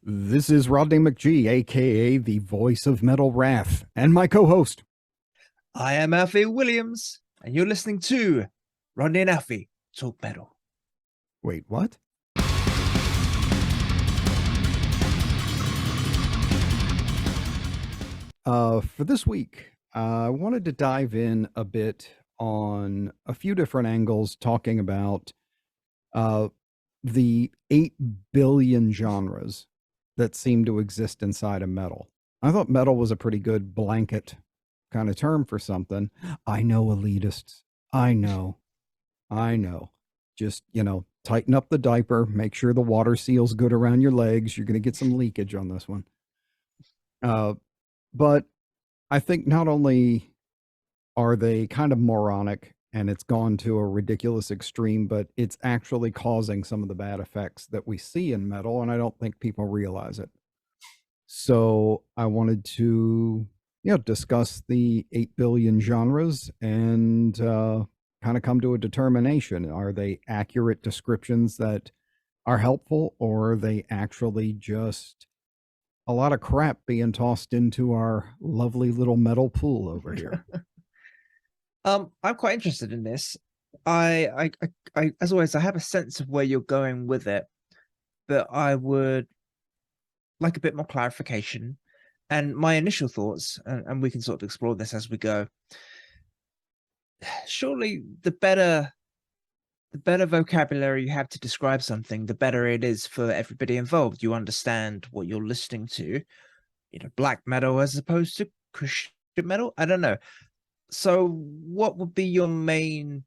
This is Rodney McGee, aka the voice of Metal Wrath, and my co-host. I am Alfie Williams, and you're listening to Rodney and Alfie Talk Metal. Wait, what? For this week, I wanted to dive in a bit on a few different angles, talking about the 8 billion genres that seem to exist inside of metal. I thought metal was a pretty good blanket kind of term for something. I know, elitists. I know. Just, tighten up the diaper, make sure the water seal's good around your legs. You're going to get some leakage on this one. But I think not only are they kind of moronic and it's gone to a ridiculous extreme, but it's actually causing some of the bad effects that we see in metal, and I don't think people realize it. So I wanted to, discuss the 8 billion genres and kind of come to a determination. Are they accurate descriptions that are helpful, or are they actually just a lot of crap being tossed into our lovely little metal pool over here? I'm quite interested in this. I, as always, I have a sense of where you're going with it, but I would like a bit more clarification. And my initial thoughts, and we can sort of explore this as we go. Surely the better vocabulary you have to describe something, the better it is for everybody involved. You understand what you're listening to, black metal as opposed to Christian metal. I don't know. So what would be your main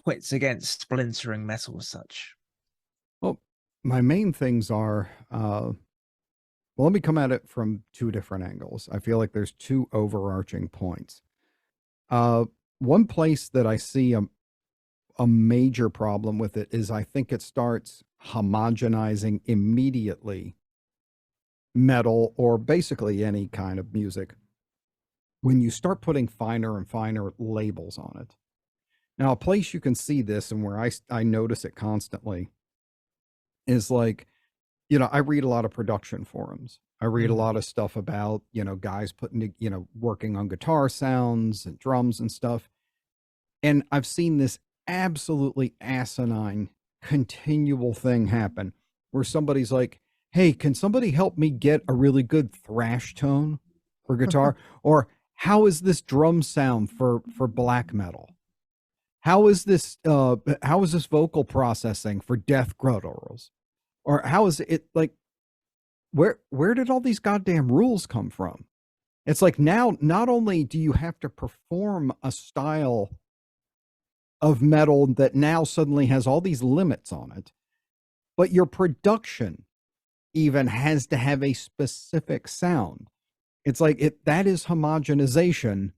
points against splintering metal as such? Well, my main things are, well, let me come at it from two different angles. I feel like there's two overarching points. One place that I see a major problem with it is I think it starts homogenizing immediately metal, or basically any kind of music, when you start putting finer and finer labels on it. Now, a place you can see this and where I notice it constantly is like, I read a lot of production forums. I read a lot of stuff about, guys putting, working on guitar sounds and drums and stuff. And I've seen this absolutely asinine continual thing happen where somebody's like, hey, can somebody help me get a really good thrash tone for guitar? Or how is this drum sound for black metal? How is this vocal processing for death gutturals? Or how is it like, where did all these goddamn rules come from? It's like, now not only do you have to perform a style of metal that now suddenly has all these limits on it, but your production even has to have a specific sound. It's like that is homogenization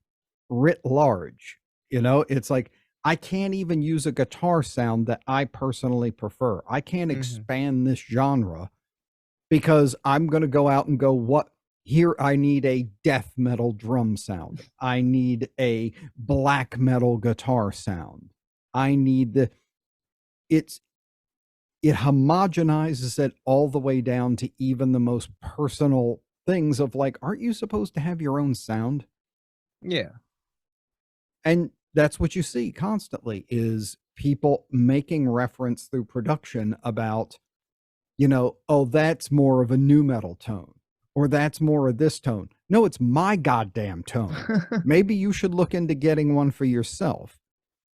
writ large. It's like, I can't even use a guitar sound that I personally prefer. I can't expand this genre because I'm going to go out and go, what? Here, I need a death metal drum sound. I need a black metal guitar sound. I need it homogenizes it all the way down to even the most personal things of like, aren't you supposed to have your own sound? Yeah. And that's what you see constantly is people making reference through production about, oh, that's more of a nu metal tone, or that's more of this tone. No, it's my goddamn tone. Maybe you should look into getting one for yourself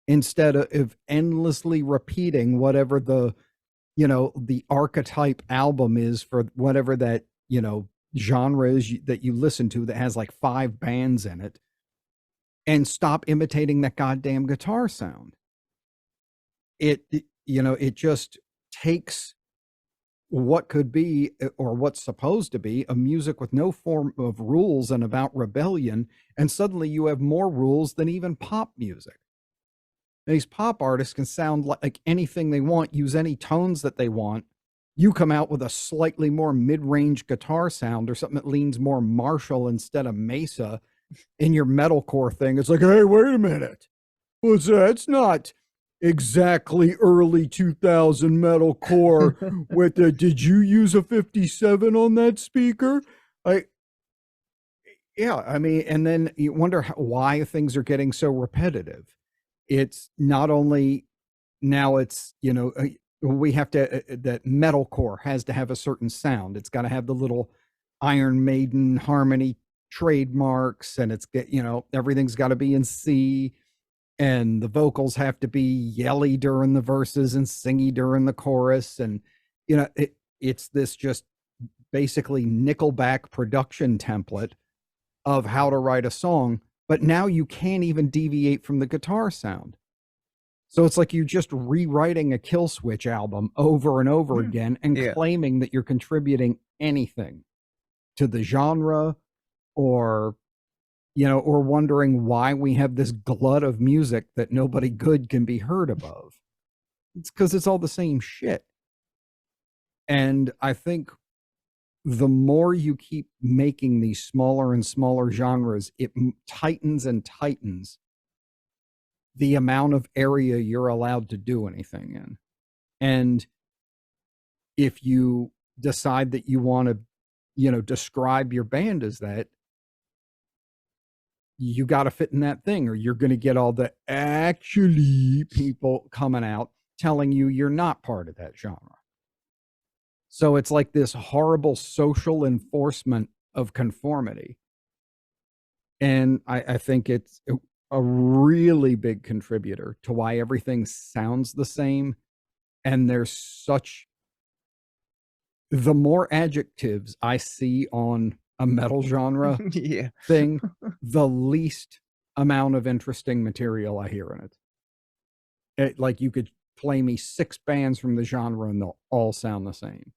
instead of endlessly repeating whatever the archetype album is for whatever that, genre is that you listen to that has like 5 bands in it, and stop imitating that goddamn guitar sound. It just takes what could be, or what's supposed to be, a music with no form of rules and about rebellion, and suddenly you have more rules than even pop music. These pop artists can sound like anything they want, use any tones that they want. You come out with a slightly more mid-range guitar sound or something that leans more Marshall instead of Mesa in your metalcore thing. It's like, hey, wait a minute. What's that? It's not exactly early 2000 metalcore with the, did you use a 57 on that speaker? I Yeah, I mean, and then you wonder why things are getting so repetitive. It's not only now it's, we have to, that metalcore has to have a certain sound. It's got to have the little Iron Maiden harmony trademarks, and it's get, everything's got to be in C, and the vocals have to be yelly during the verses and singy during the chorus. And, it's this just basically Nickelback production template of how to write a song, but now you can't even deviate from the guitar sound. So it's like you're just rewriting a Kill Switch album over and over again and Yeah. claiming that you're contributing anything to the genre, or, or wondering why we have this glut of music that nobody good can be heard above. It's because it's all the same shit. And I think the more you keep making these smaller and smaller genres, it tightens and tightens the amount of area you're allowed to do anything in. And if you decide that you want to, describe your band as that, you got to fit in that thing, or you're going to get all the actually people coming out telling you you're not part of that genre. So it's like this horrible social enforcement of conformity. And I think it's a really big contributor to why everything sounds the same. And there's such, the more adjectives I see on a metal genre Yeah. thing, the least amount of interesting material I hear in it. Like you could play me 6 bands from the genre and they'll all sound the same.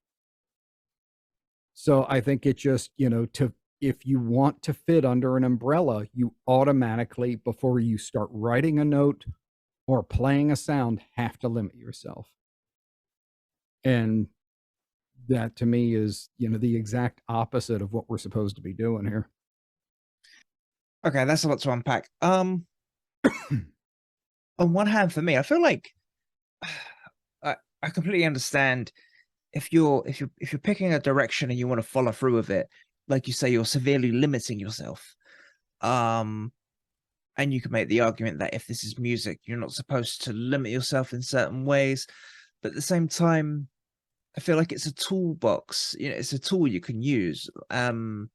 So I think it just, if you want to fit under an umbrella, you automatically, before you start writing a note or playing a sound, have to limit yourself. And that to me is, the exact opposite of what we're supposed to be doing here. Okay, that's a lot to unpack. On one hand, for me, I feel like I completely understand if you're picking a direction and you want to follow through with it, like you say, you're severely limiting yourself. Um, and you can make the argument that if this is music, you're not supposed to limit yourself in certain ways. But at the same time, I feel like it's a toolbox. It's a tool you can use. And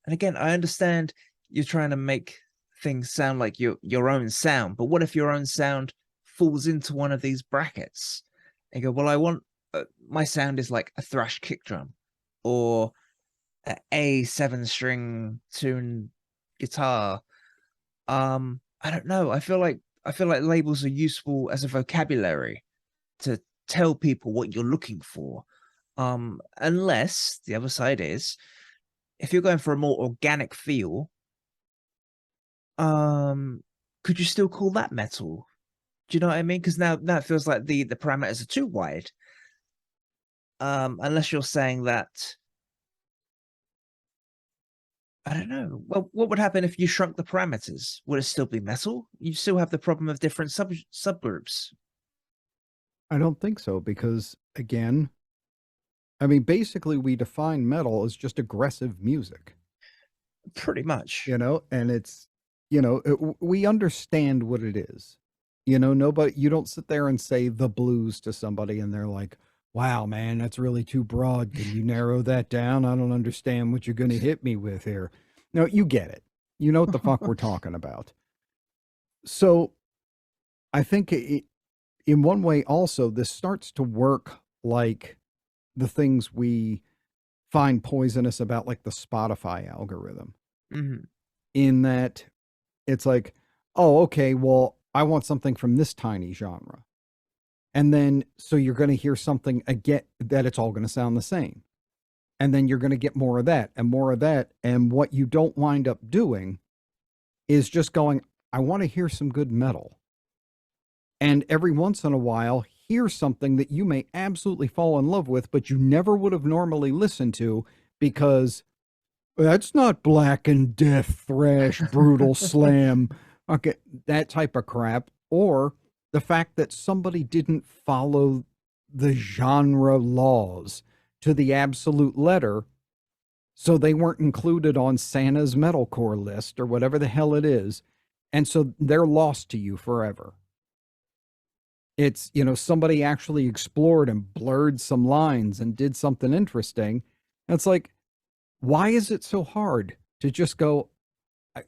again, I understand you're trying to make things sound like your own sound, but what if your own sound falls into one of these brackets? And you go, well, I want my sound is like a thrash kick drum, or a 7 string tune guitar. I don't know. I feel like labels are useful as a vocabulary to tell people what you're looking for. Unless the other side is, if you're going for a more organic feel, um, could you still call that metal? Do you know what I mean? Because now it feels like the parameters are too wide. Unless you're saying that, I don't know. Well, what would happen if you shrunk the parameters? Would it still be metal? You still have the problem of different subgroups. I don't think so, because again, I mean, basically we define metal as just aggressive music, Pretty much. and it's, we understand what it is. Nobody, you don't sit there and say the blues to somebody and they're like, wow, man, that's really too broad. Can you narrow that down? I don't understand what you're going to hit me with here. No, you get it. You know what the fuck we're talking about. So I think in one way also, this starts to work like the things we find poisonous about, like the Spotify algorithm, Mhm. in that it's like, oh, okay, well, I want something from this tiny genre. And then so you're going to hear something again that it's all going to sound the same. And then you're going to get more of that and more of that. And what you don't wind up doing is just going, I want to hear some good metal. And every once in a while, hear something that you may absolutely fall in love with, but you never would have normally listened to, because that's not black and death, thrash, brutal slam. Okay, that type of crap. or the fact that somebody didn't follow the genre laws to the absolute letter, so they weren't included on Santa's metalcore list or whatever the hell it is, and so they're lost to you forever. It's, somebody actually explored and blurred some lines and did something interesting. It's like, why is it so hard to just go,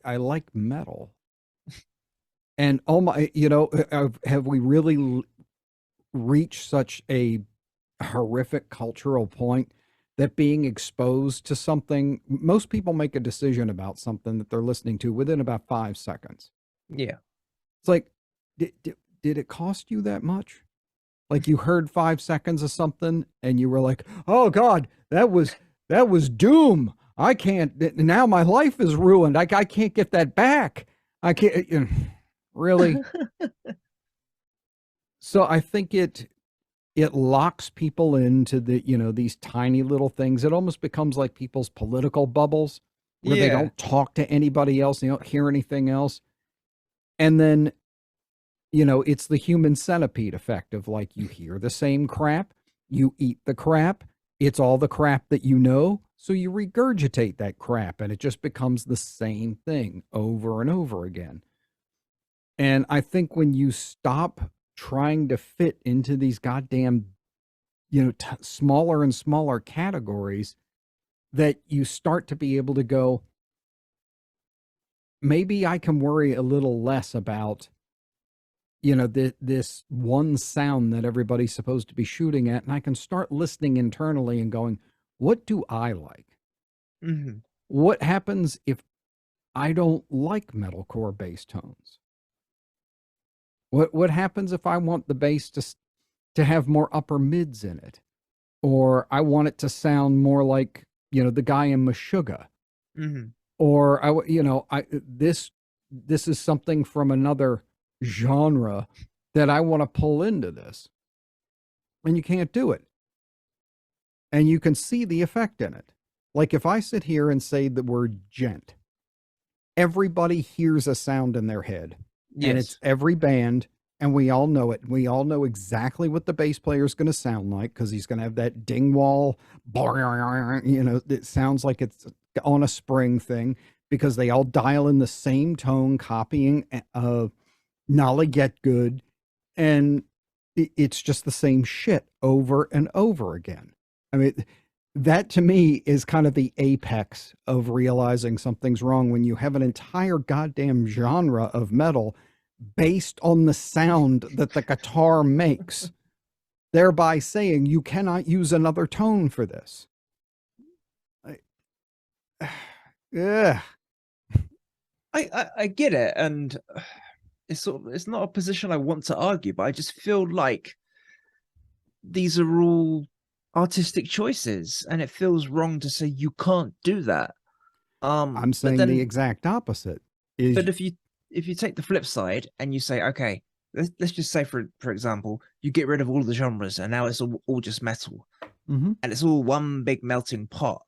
I like metal? And oh my, have we really reached such a horrific cultural point that being exposed to something, most people make a decision about something that they're listening to within about 5 seconds. Yeah. It's like, did it cost you that much? Like you heard 5 seconds of something and you were like, oh God, that was doom. I can't, now my life is ruined. I can't get that back. I can't, really. So I think it locks people into these tiny little things. It almost becomes like people's political bubbles where they Yeah. don't talk to anybody else, they don't hear anything else. And then, it's the human centipede effect of like you hear the same crap, you eat the crap, it's all the crap that you know, so you regurgitate that crap and it just becomes the same thing over and over again. And I think when you stop trying to fit into these goddamn, smaller and smaller categories, that you start to be able to go, maybe I can worry a little less about, this one sound that everybody's supposed to be shooting at. And I can start listening internally and going, what do I like? Hmm. What happens if I don't like metalcore bass tones? What happens if I want the bass to have more upper mids in it, or I want it to sound more like the guy in Meshuggah, Hmm. or I this is something from another genre that I want to pull into this, and you can't do it, and you can see the effect in it. Like if I sit here and say the word gent, everybody hears a sound in their head, and it's Yes. every band, and we all know it. We all know exactly what the bass player is going to sound like because he's going to have that dingwall, it sounds like it's on a spring thing because they all dial in the same tone, copying Nolly Get Good, and it's just the same shit over and over again. I mean, that to me is kind of the apex of realizing something's wrong when you have an entire goddamn genre of metal based on the sound that the guitar makes, thereby saying you cannot use another tone for this. Yeah. I get it, and it's not a position I want to argue, but I just feel like these are all artistic choices, and it feels wrong to say you can't do that. I'm But saying the then, exact opposite is but if you take the flip side and you say, okay, let's just say for example, you get rid of all the genres and now it's all just metal mhm. and it's all one big melting pot.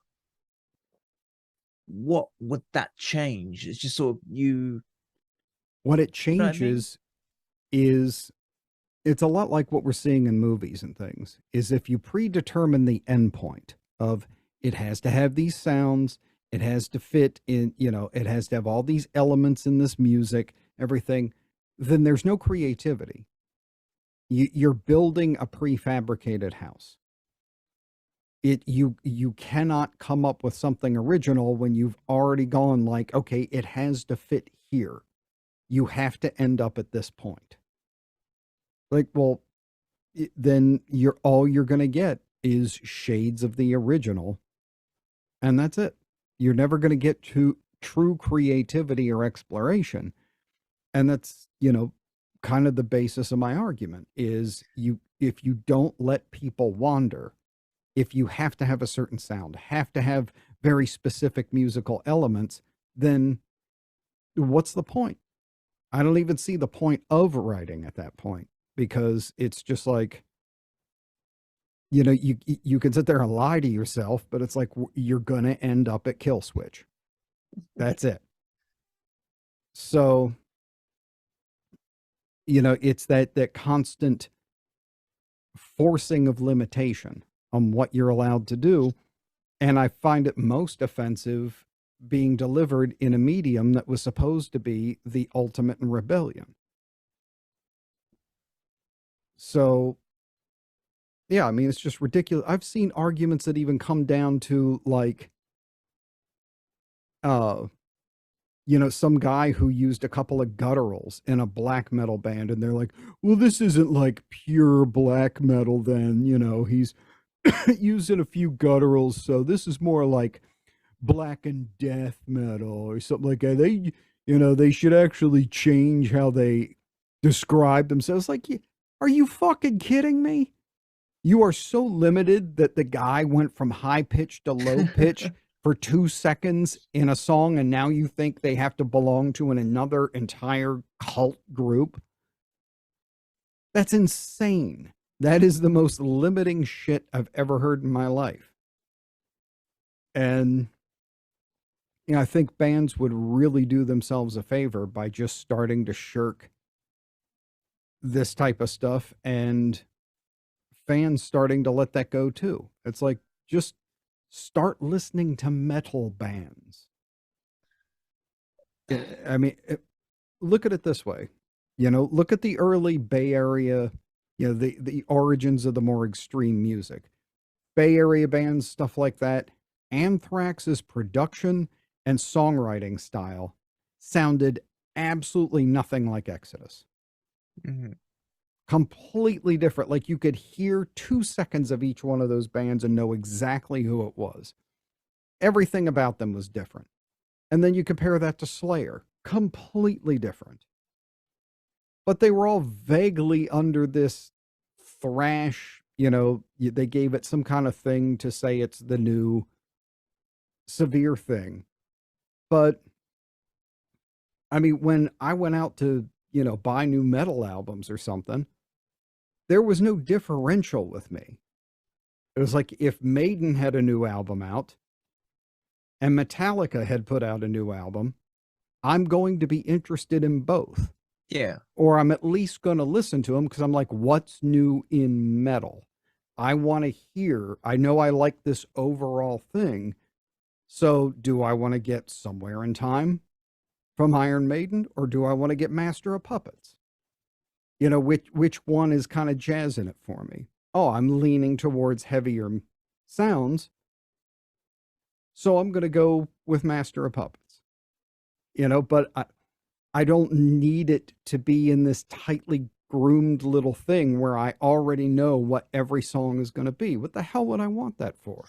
What would that change? It's just sort of What it you know what I mean? changes is it's a lot like what we're seeing in movies and things is if you predetermine the endpoint of it has to have these sounds, it has to fit in, it has to have all these elements in this music, everything, then there's no creativity. You're building a prefabricated house. You cannot come up with something original when you've already gone like, okay, it has to fit here. You have to end up at this point. Like, well, then you're going to get is shades of the original, and that's it. You're never going to get to true creativity or exploration, and that's kind of the basis of my argument is you if you don't let people wander, if you have to have a certain sound, have to have very specific musical elements, then what's the point? I don't even see the point of writing at that point because it's just like you can sit there and lie to yourself, but it's like you're gonna end up at kill switch. That's it. So it's that constant forcing of limitation on what you're allowed to do. And I find it most offensive being delivered in a medium that was supposed to be the ultimate in rebellion. So, yeah, I mean, it's just ridiculous. I've seen arguments that even come down to like, uh, some guy who used a couple of gutturals in a black metal band, and they're like, well, this isn't like pure black metal, then, he's using a few gutturals, so this is more like black and death metal or something like that. They should actually change how they describe themselves. Like, are you fucking kidding me? You are so limited that the guy went from high pitch to low pitch for 2 seconds in a song, and now you think they have to belong to another entire cult group? That's insane. That is the most limiting shit I've ever heard in my life. And I think bands would really do themselves a favor by just starting to shirk this type of stuff, and fans starting to let that go too. It's like, just start listening to metal bands. I mean, look at it this way. Look at the early Bay Area, the origins of the more extreme music. Bay Area bands, stuff like that. Anthrax's production and songwriting style sounded absolutely nothing like Exodus. Mm-hmm. Completely different. Like, you could hear 2 seconds of each one of those bands and know exactly who it was. Everything about them was different. And then you compare that to Slayer, completely different. But they were all vaguely under this thrash, they gave it some kind of thing to say it's the new severe thing. But I mean, when I went out to, buy new metal albums or something, there was no differential with me. It was like if Maiden had a new album out and Metallica had put out a new album, I'm going to be interested in both. Yeah. Or I'm at least going to listen to them because I'm like, what's new in metal? I want to hear, I know I like this overall thing. So do I want to get Somewhere in Time from Iron Maiden, or do I want to get Master of Puppets? Which one is kind of jazzing it for me? Oh, I'm leaning towards heavier sounds, so I'm going to go with Master of Puppets. But I don't need it to be in this tightly groomed little thing where I already know what every song is going to be. What the hell would I want that for?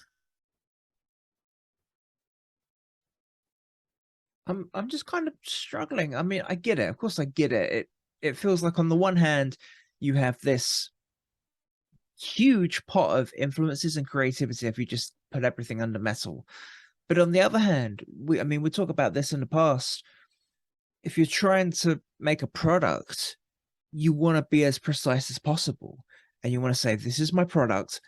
I'm just kind of struggling. I mean, I get it. Of course I get it. It feels like on the one hand you have this huge pot of influences and creativity if you just put everything under metal. But on the other hand, we talk about this in the past. If you're trying to make a product, you want to be as precise as possible. And you want to say, this is my product.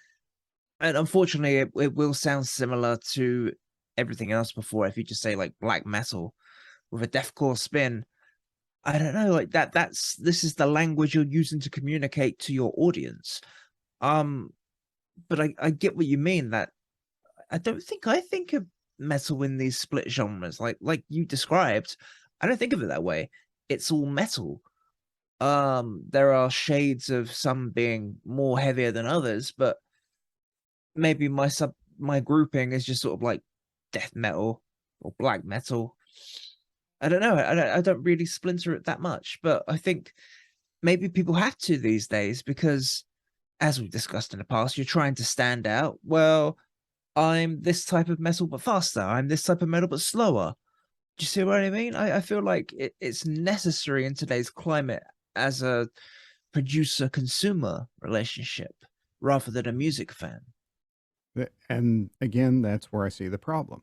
And unfortunately, it will sound similar to everything else before. If you just say like black metal with a deathcore spin, I don't know, like this is the language you're using to communicate to your audience. Um, but I get what you mean, that I don't think I think of metal in these split genres like you described. I don't think of it that way. It's all metal. There are shades of some being more heavier than others, but maybe my grouping is just sort of like death metal or black metal. I don't know. I don't really splinter it that much, but I think maybe people have to these days because, as we've discussed in the past, you're trying to stand out. Well, I'm this type of metal but faster. I'm this type of metal but slower. Do you see what I mean? I feel like it's necessary in today's climate as a producer consumer relationship rather than a music fan. And again, that's where I see the problem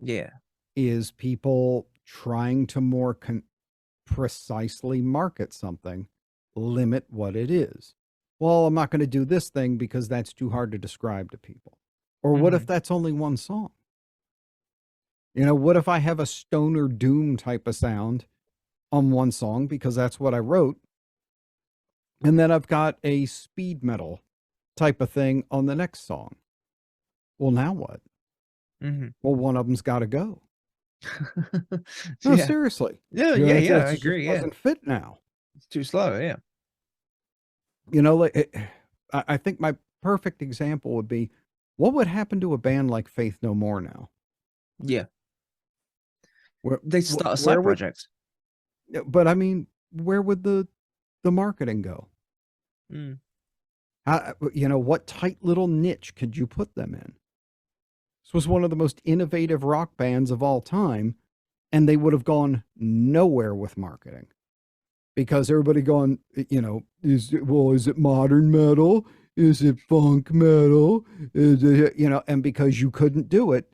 Yeah. is people trying to more precisely market something, limit what it is. Well, I'm not going to do this thing because that's too hard to describe to people. Or what if Mm-hmm. that's only one song? What if I have a stoner doom type of sound on one song because that's what I wrote, And then I've got a speed metal type of thing on the next song. Well, now what? Hmm. Well, one of them's got to go. No, Yeah. seriously. Yeah, You know, yeah, it yeah, I just agree. Yeah. doesn't fit now. It's too slow, yeah. You know, like I think my perfect example would be, what would happen to a band like Faith No More now? Yeah. Where They start a where side would? project. But I mean, where would the marketing go? Mm. How, you know, what tight little niche could you put them in? This was one of the most innovative rock bands of all time, and they would have gone nowhere with marketing because everybody going, you know, is it modern metal? Is it funk metal? Is it, you know, and because you couldn't do it,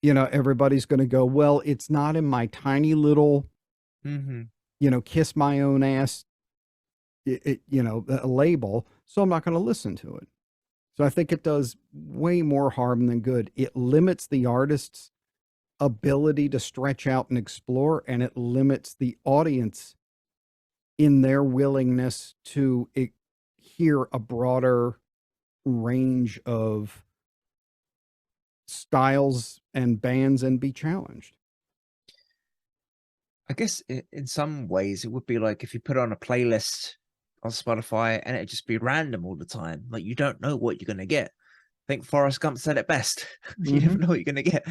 you know, everybody's going to go, well, it's not in my tiny little, Hmm. you know, kiss my own ass, you know, label, so I'm not going to listen to it. So I think it does way more harm than good. It limits the artist's ability to stretch out and explore, and it limits the audience in their willingness to hear a broader range of styles and bands and be challenged. I guess in some ways it would be like if you put on a playlist on Spotify and it'd just be random all the time. Like you don't know what you're gonna get. I think Forrest Gump said it best. You Mm-hmm. never know what you're gonna get.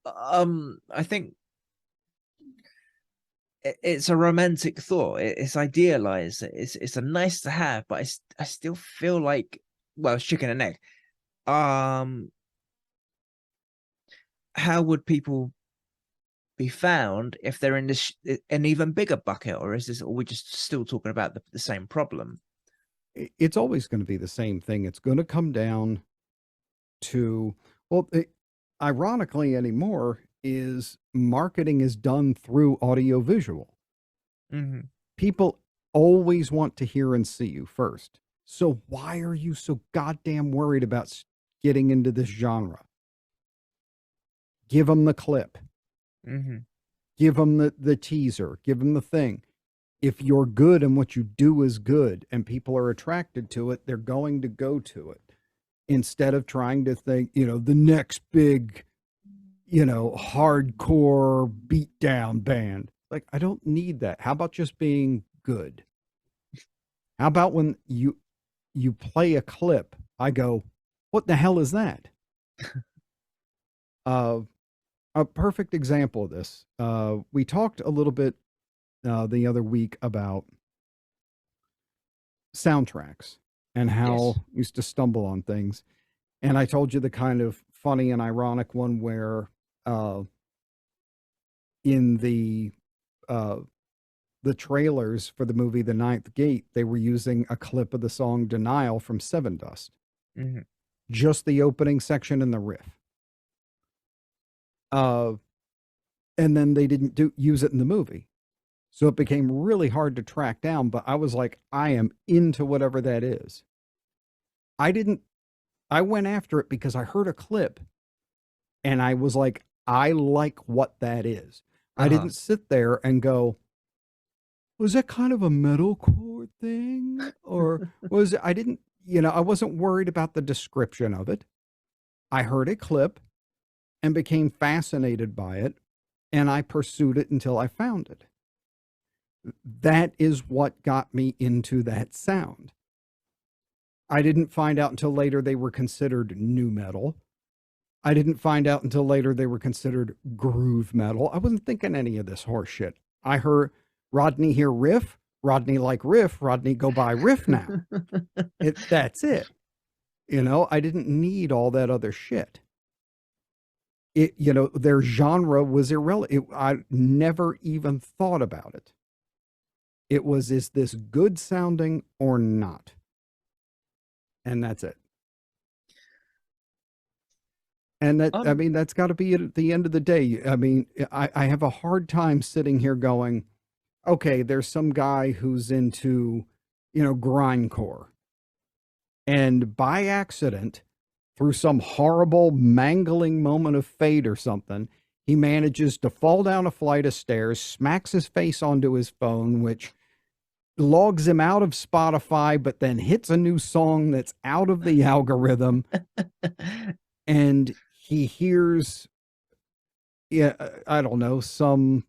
I think it's a romantic thought. It's idealized. It's a nice to have, but I still feel like, well, it's chicken and egg. Um, how would people be found if they're in this an even bigger bucket, or is this, or we just still talking about the same problem? It's always going to be the same thing. It's going to come down to, well, ironically anymore, is marketing is done through audiovisual. Mm-hmm. People always want to hear and see you first. So why are you so goddamn worried about getting into this genre? Give them the clip, Mm-hmm. give them the teaser, give them the thing. If you're good and what you do is good and people are attracted to it, they're going to go to it instead of trying to think, you know, the next big, you know, hardcore beatdown band. Like, I don't need that. How about just being good? How about when you play a clip, I go, what the hell is that? Uh, a perfect example of this. We talked a little bit the other week about soundtracks and Yes. how I used to stumble on things. And I told you the kind of funny and ironic one where uh, in uh, the trailers for the movie The Ninth Gate, they were using a clip of the song Denial from Seven Dust, Mm-hmm. just the opening section and the riff. Uh, and then they didn't use it in the movie. So it became really hard to track down, but I was like, I am into whatever that is. I didn't, I went after it because I heard a clip and I was like, I like what that is. I Uh-huh. didn't sit there and go, was that kind of a metalcore thing? Or was it, I didn't, you know, I wasn't worried about the description of it. I heard a clip and became fascinated by it, and I pursued it until I found it. That is what got me into that sound. I didn't find out until later they were considered new metal. I didn't find out until later they were considered groove metal. I wasn't thinking any of this horse shit. I heard Rodney hear riff, Rodney like riff, Rodney go by riff now. That's it. You know, I didn't need all that other shit. It, you know, their genre was irrelevant. I never even thought about it. It was, is this good sounding or not? And that's it. And that, I Um, mean, that's got to be it at the end of the day. I mean, I have a hard time sitting here going, okay, there's some guy who's into, you know, grindcore. And by accident, through some horrible mangling moment of fate or something, he manages to fall down a flight of stairs, smacks his face onto his phone, which logs him out of Spotify, but then hits a new song that's out of the algorithm, and he hears, yeah, I don't know, some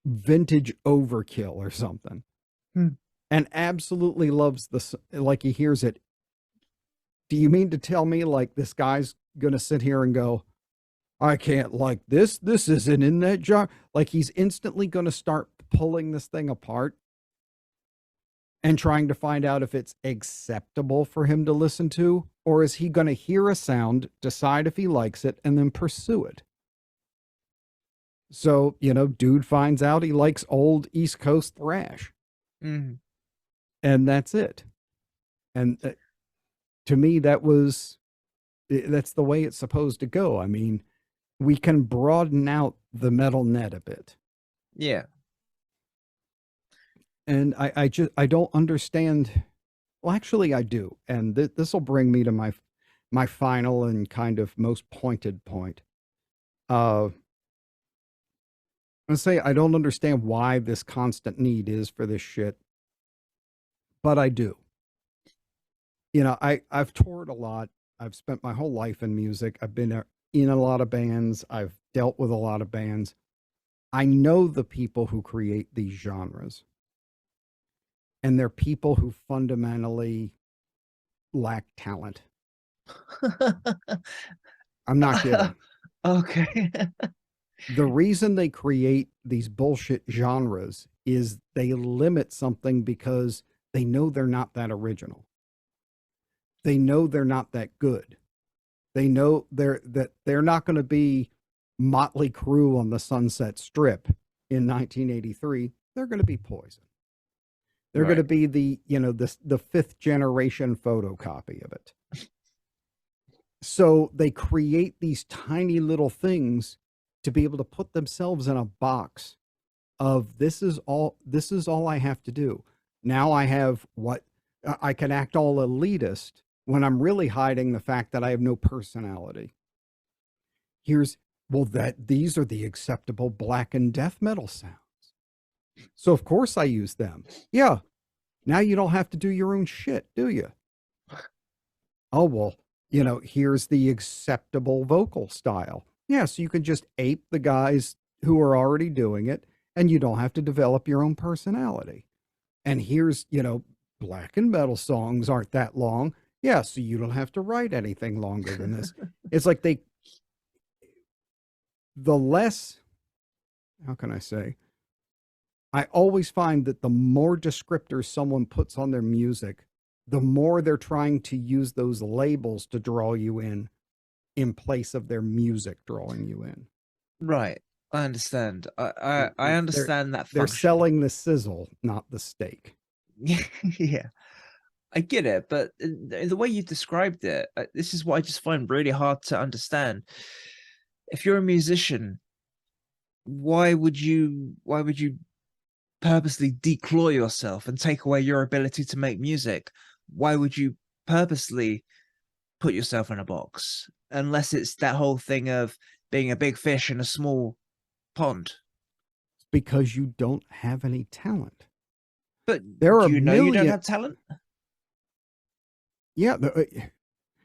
vintage overkill or something, Hmm. and absolutely loves like he hears it. Do you mean to tell me like this guy's gonna sit here and go, I can't like this. This isn't in that jar. Like he's instantly going to start pulling this thing apart and trying to find out if it's acceptable for him to listen to, or is he going to hear a sound, decide if he likes it, and then pursue it? So, dude finds out he likes old East Coast thrash, Mm. and that's it. And to me, that's the way it's supposed to go. I mean, we can broaden out the metal net a bit. Yeah. And I don't understand. Well, actually, I do, and this will bring me to my final and kind of most pointed point. I say I don't understand why this constant need is for this shit, but I do. I've toured a lot. I've spent my whole life in music. I've been in a lot of bands. I've dealt with a lot of bands. I know the people who create these genres, and they're people who fundamentally lack talent. I'm not kidding. Okay. The reason they create these bullshit genres is they limit something because they know they're not that original. They know they're not that good. They know they're not going to be Motley Crue on the Sunset Strip in 1983. They're going to be Poison. They're going to Right. be the fifth generation photocopy of it. So they create these tiny little things to be able to put themselves in a box of this is all I have to do. Now I have what I can act all elitist when I'm really hiding the fact that I have no personality. Here's well that these are the acceptable black and death metal sounds. So of course I use them. Yeah. Now you don't have to do your own shit, do you? Oh, well, here's the acceptable vocal style. Yeah, so you can just ape the guys who are already doing it, and you don't have to develop your own personality. And here's, black and metal songs aren't that long. Yeah, so you don't have to write anything longer than this. It's like the less, how can I say? I always find that the more descriptors someone puts on their music, the more they're trying to use those labels to draw you in place of their music drawing you in. Right. I understand. I It's understand that they're function. selling the sizzle, not the steak. Yeah. I get it, but the way you described it, this is what I just find really hard to understand. If you're a musician, why would you purposely declaw yourself and take away your ability to make music? Why would you purposely put yourself in a box unless it's that whole thing of being a big fish in a small pond? Because you don't have any talent. But There are do you know you don't million. have talent? Yeah,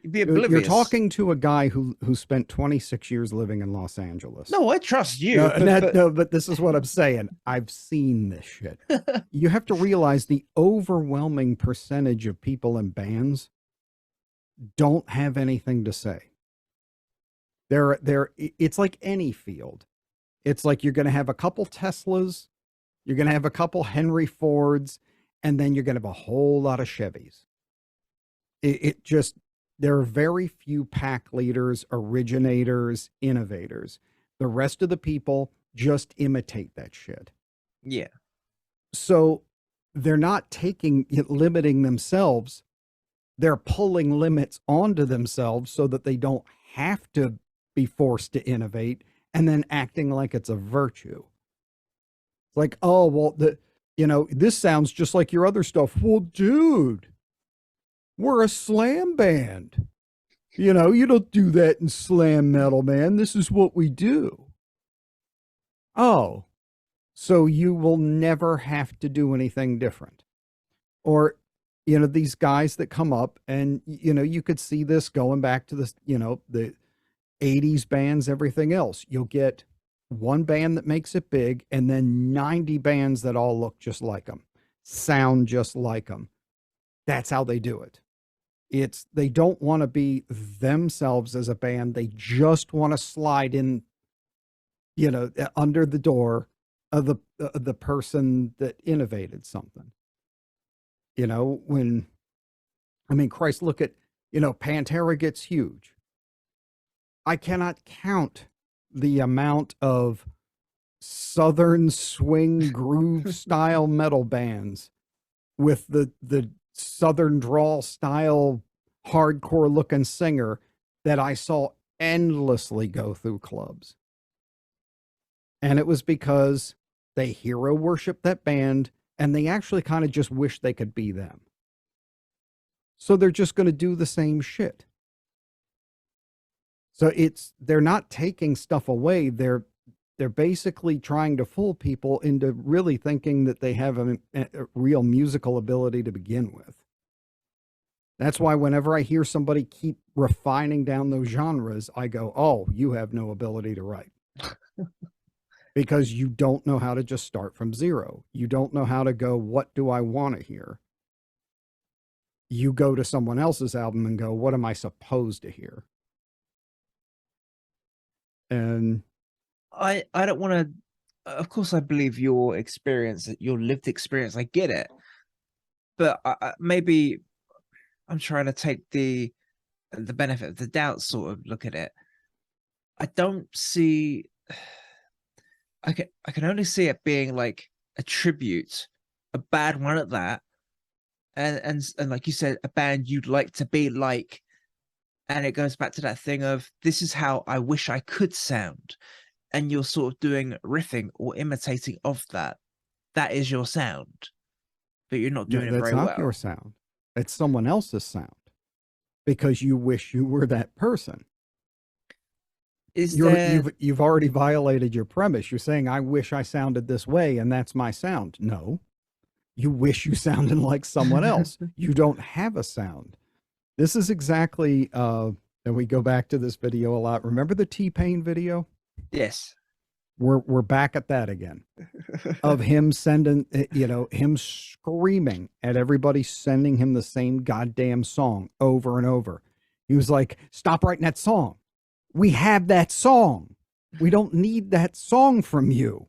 You'd be you're oblivious. talking to a guy who spent 26 years living in Los Angeles. No, I trust No, you, but no, but this is what I'm saying. I've seen this shit. You have to realize the overwhelming percentage of people in bands don't have anything to say. It's like any field. It's like you're going to have a couple Teslas, you're going to have a couple Henry Fords, and then you're going to have a whole lot of Chevys. It just, there are very few pack leaders, originators, innovators. The rest of the people just imitate that shit. yeah, So they're not limiting themselves. They're pulling limits onto themselves so that they don't have to be forced to innovate and then acting like it's a virtue. It's like, oh, well, this sounds just like your other stuff. Well, dude, we're a slam band. You don't do that in slam metal, man. This is what we do. Oh, so you will never have to do anything different. Or, these guys that come up and, you could see this going back to the 80s bands, everything else. You'll get one band that makes it big and then 90 bands that all look just like them, sound just like them. That's how they do it. They don't want to be themselves as a band. They just want to slide in, under the door of the person that innovated something. When I mean, Christ, look at, Pantera gets huge. I cannot count the amount of southern swing groove style metal bands with the southern drawl style hardcore looking singer that I saw endlessly go through clubs. And it was because they hero worship that band and they actually kind of just wish they could be them. So they're just going to do the same shit. So they're not taking stuff away. They're basically trying to fool people into really thinking that they have a real musical ability to begin with. That's why whenever I hear somebody keep refining down those genres, I go, "Oh, you have no ability to write." Because you don't know how to just start from zero. You don't know how to go, "What do I want to hear?" You go to someone else's album and go, "What am I supposed to hear?" And I don't want to. Of course, I believe your experience, your lived experience. I get it, but maybe I'm trying to take the benefit of the doubt sort of look at it. I don't see. I can only see it being like a tribute, a bad one at that, and like you said, a band you'd like to be like, and it goes back to that thing of this is how I wish I could sound, and you're sort of doing riffing or imitating of that. That is your sound, but you're not doing it that's very not your well. sound. It's someone else's sound because you wish you were that person. Is there? You've already violated your premise. You're saying I wish I sounded this way and that's my sound. No. You wish you sounded like someone else. You don't have a sound. This is exactly and we go back to this video a lot. Remember the T-Pain video? Yes. We're back at that again. Of him sending, him screaming at everybody, sending him the same goddamn song over and over. He was like, "Stop writing that song. We have that song. We don't need that song from you."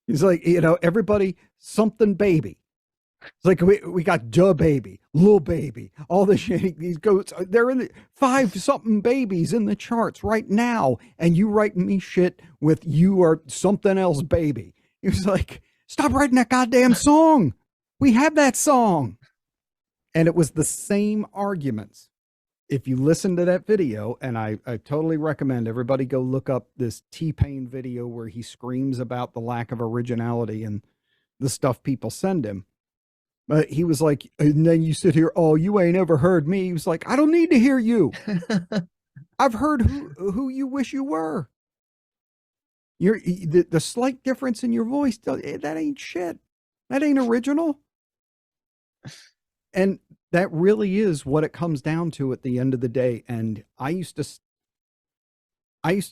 He's like, everybody, something baby. It's like we got Da Baby, Lil Baby, all this shit. These goats, they're in the 5-something babies in the charts right now, and you writing me shit with "you are something else, baby." He was like, "Stop writing that goddamn song. We have that song." And it was the same arguments. If you listen to that video, and I totally recommend everybody go look up this T-Pain video where he screams about the lack of originality and the stuff people send him. But he was like, and then you sit here, "Oh, you ain't ever heard me." He was like, "I don't need to hear you. I've heard who you wish you were. The slight difference in your voice, that ain't shit. That ain't original." And that really is what it comes down to at the end of the day. And I used to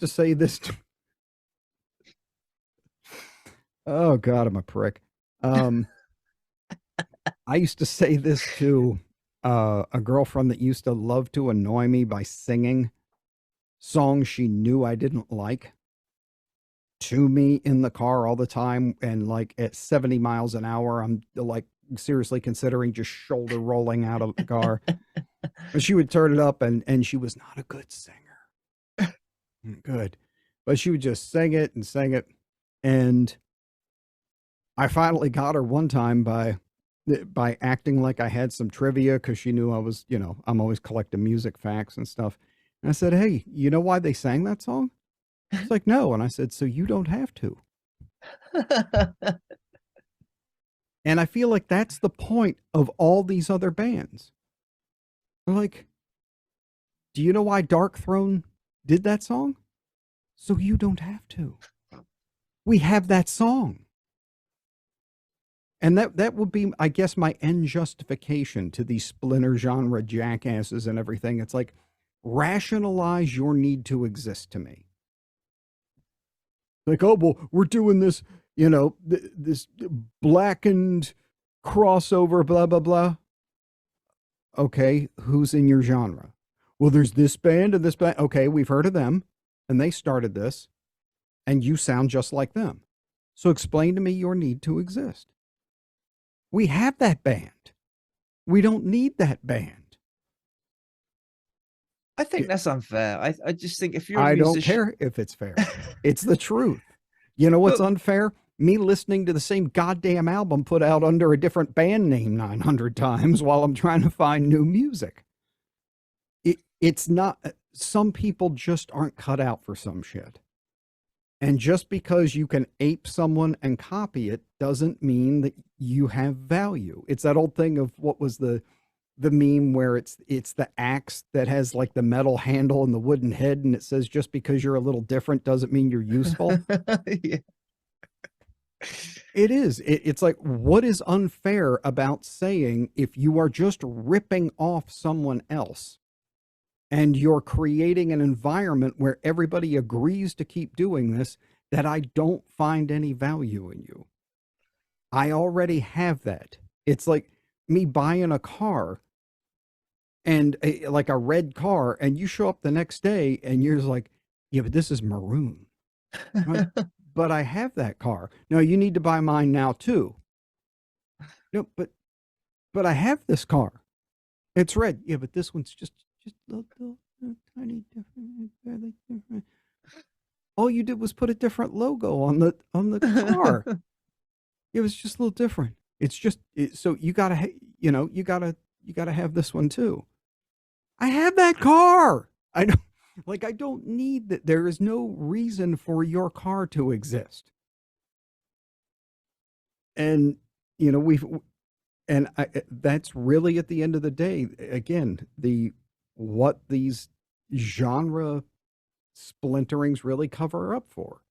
say this to, oh God, I'm a prick. I used to say this to a girlfriend that used to love to annoy me by singing songs she knew I didn't like to me in the car all the time. And like at 70 miles an hour, I'm like seriously considering just shoulder rolling out of the car. But she would turn it up, and she was not a good singer. Good. But she would just sing it and sing it. And I finally got her one time by acting like I had some trivia because she knew I was, I'm always collecting music facts and stuff. And I said, "Hey, you know why they sang that song?" It's like, "No." And I said, "So you don't have to." And I feel like that's the point of all these other bands. They're like, "Do you know why Dark Throne did that song? So you don't have to. We have that song." And that would be, I guess, my end justification to these splinter genre jackasses and everything. It's like, rationalize your need to exist to me. Like, oh, well, we're doing this, this blackened crossover, blah, blah, blah. Okay, who's in your genre? Well, there's this band and this band. Okay, we've heard of them, and they started this, and you sound just like them. So explain to me your need to exist. We have that band. We don't need that band. I think that's unfair. I just think if you're a I don't musician, care if it's fair. It's the truth. You know what's but unfair? Me listening to the same goddamn album put out under a different band name 900 times while I'm trying to find new music. It's not, some people just aren't cut out for some shit. And just because you can ape someone and copy it doesn't mean that you have value. It's that old thing of what was the meme where it's the axe that has like the metal handle and the wooden head, and it says just because you're a little different doesn't mean you're useful. yeah. It is. It's like, what is unfair about saying if you are just ripping off someone else and you're creating an environment where everybody agrees to keep doing this, that I don't find any value in you? I already have that. It's like me buying a car and like a red car, and you show up the next day and you're just like, yeah, but this is maroon. Like, but I have that car. No, you need to buy mine now too. No, but I have this car. It's red. Yeah, but this one's just a little tiny different, barely different. All you did was put a different logo on the car. It was just a little different. It's just so you gotta you gotta have this one too. I have that car. I don't need that. There is no reason for your car to exist. And we've and that's really at the end of the day, again, what these genre splinterings really cover up for.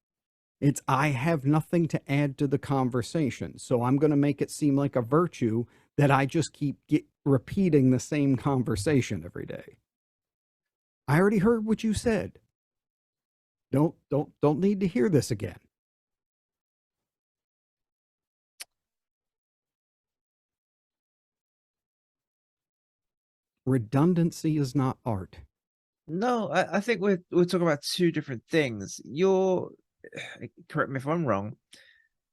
It's, I have nothing to add to the conversation, so I'm going to make it seem like a virtue that I just keep repeating the same conversation every day. I already heard what you said. Don't need to hear this again. Redundancy is not art. No, I think we're talking about two different things. You're correct me if I'm wrong.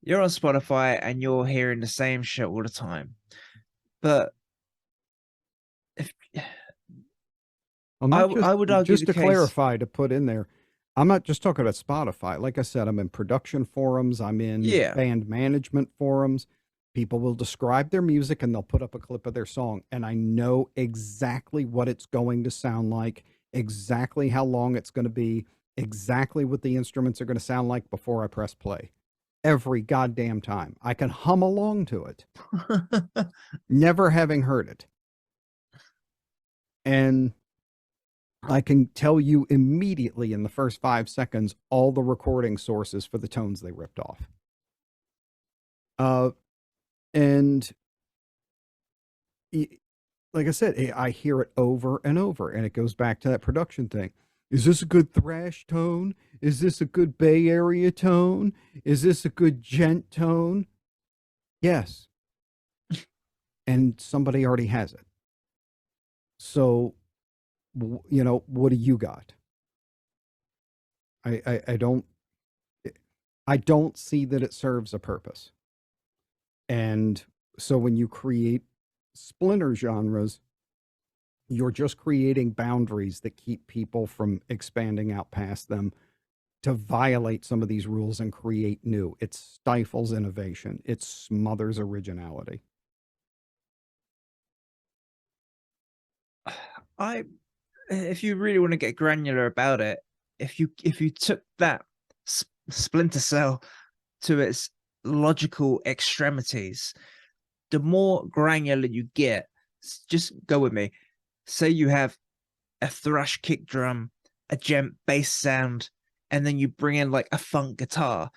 You're on Spotify and you're hearing the same shit all the time. But if I'm not I would argue just the to case. clarify, to put in there, I'm not just talking about Spotify. Like I said, I'm in production forums, I'm in Yeah. band management forums. People will describe their music and they'll put up a clip of their song, and I know exactly what it's going to sound like, exactly how long it's going to be, exactly what the instruments are going to sound like before I press play. Every goddamn time. I can hum along to it, never having heard it. And I can tell you immediately in the first 5 seconds all the recording sources for the tones they ripped off. And like I said, I hear it over and over, and it goes back to that production thing. Is this a good thrash tone? Is this a good Bay Area tone? Is this a good gent tone? Yes. And somebody already has it. So, what do you got? I don't see that it serves a purpose. And so when you create splinter genres, you're just creating boundaries that keep people from expanding out past them to violate some of these rules and create new. It stifles innovation. It smothers originality. I if you really want to get granular about it, if you took that splinter cell to its logical extremities, the more granular you get, just go with me. Say you have a thrash kick drum, a gent bass sound, and then you bring in like a funk guitar.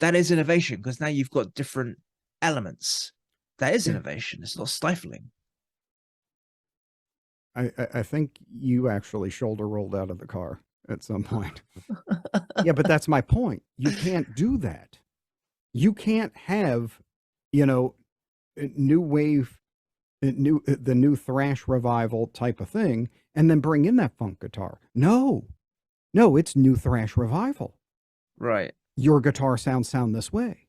That is innovation because now you've got different elements. That is Yeah. innovation. It's not stifling. I think you actually shoulder rolled out of the car at some point. Yeah, but that's my point. You can't do that. You can't have, you know, new wave, the new thrash revival type of thing, and then bring in that funk guitar. No, no, it's new thrash revival. Right. Your guitar sound this way.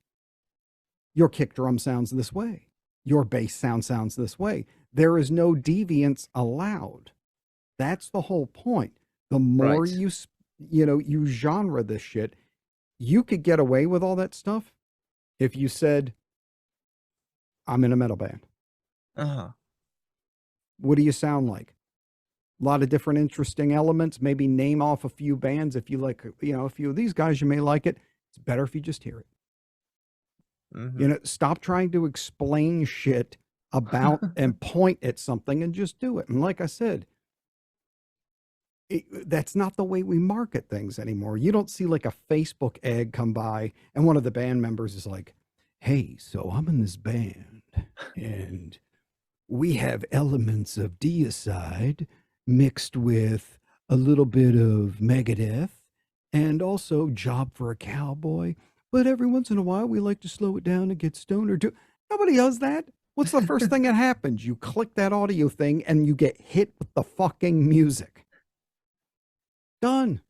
Your kick drum sounds this way. Your bass sounds this way. There is no deviance allowed. That's the whole point. The more Right. you, you genre this shit, you could get away with all that stuff if you said, I'm in a metal band. Uh-huh. What do you sound like? A lot of different interesting elements. Maybe name off a few bands. If you like, a few of these guys, you may like it. It's better if you just hear it. Mm-hmm. Stop trying to explain shit about and point at something and just do it. And like I said, that's not the way we market things anymore. You don't see like a Facebook ad come by and one of the band members is like, hey, so I'm in this band and we have elements of Deicide mixed with a little bit of Megadeth and also Job for a Cowboy. But every once in a while, we like to slow it down and get stoner too. Nobody does that. What's the first thing that happens? You click that audio thing and you get hit with the fucking music. Done.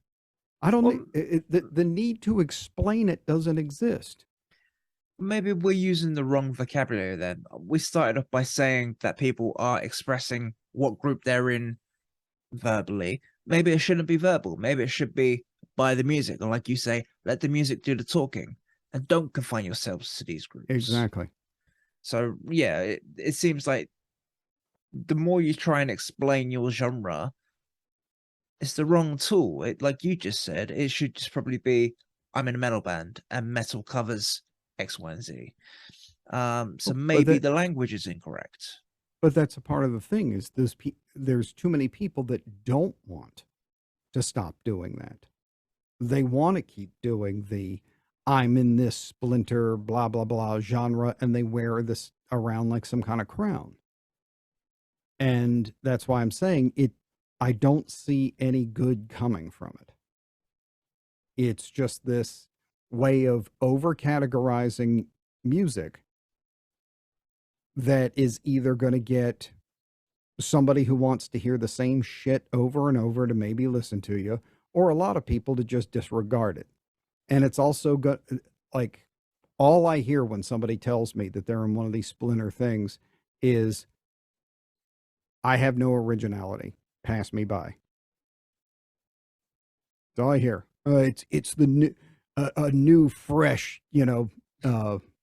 I don't need Well, the need to explain it doesn't exist. maybe we're using the wrong vocabulary then. We started off by saying that people are expressing what group they're in verbally. Maybe it shouldn't be verbal. Maybe it should be by the music. Or like you say, let the music do the talking and don't confine yourselves to these groups. Exactly. So yeah, it seems like the more you try and explain your genre, it's the wrong tool. It, like you just said, it should just probably be I'm in a metal band and metal covers X, Y, and Z. So But maybe that the language is incorrect. but that's a part of the thing is there's too many people that don't want to stop doing that. They want to keep doing the I'm in this splinter blah blah blah genre and they wear this around like some kind of crown. And that's why I'm saying it I don't see any good coming from it. It's just this way of over categorizing music that is either going to get somebody who wants to hear the same shit over and over to maybe listen to you, or a lot of people to just disregard it. And it's also got like all I hear when somebody tells me that they're in one of these splinter things is I have no originality. Pass me by. That's all I hear. It's the new a new fresh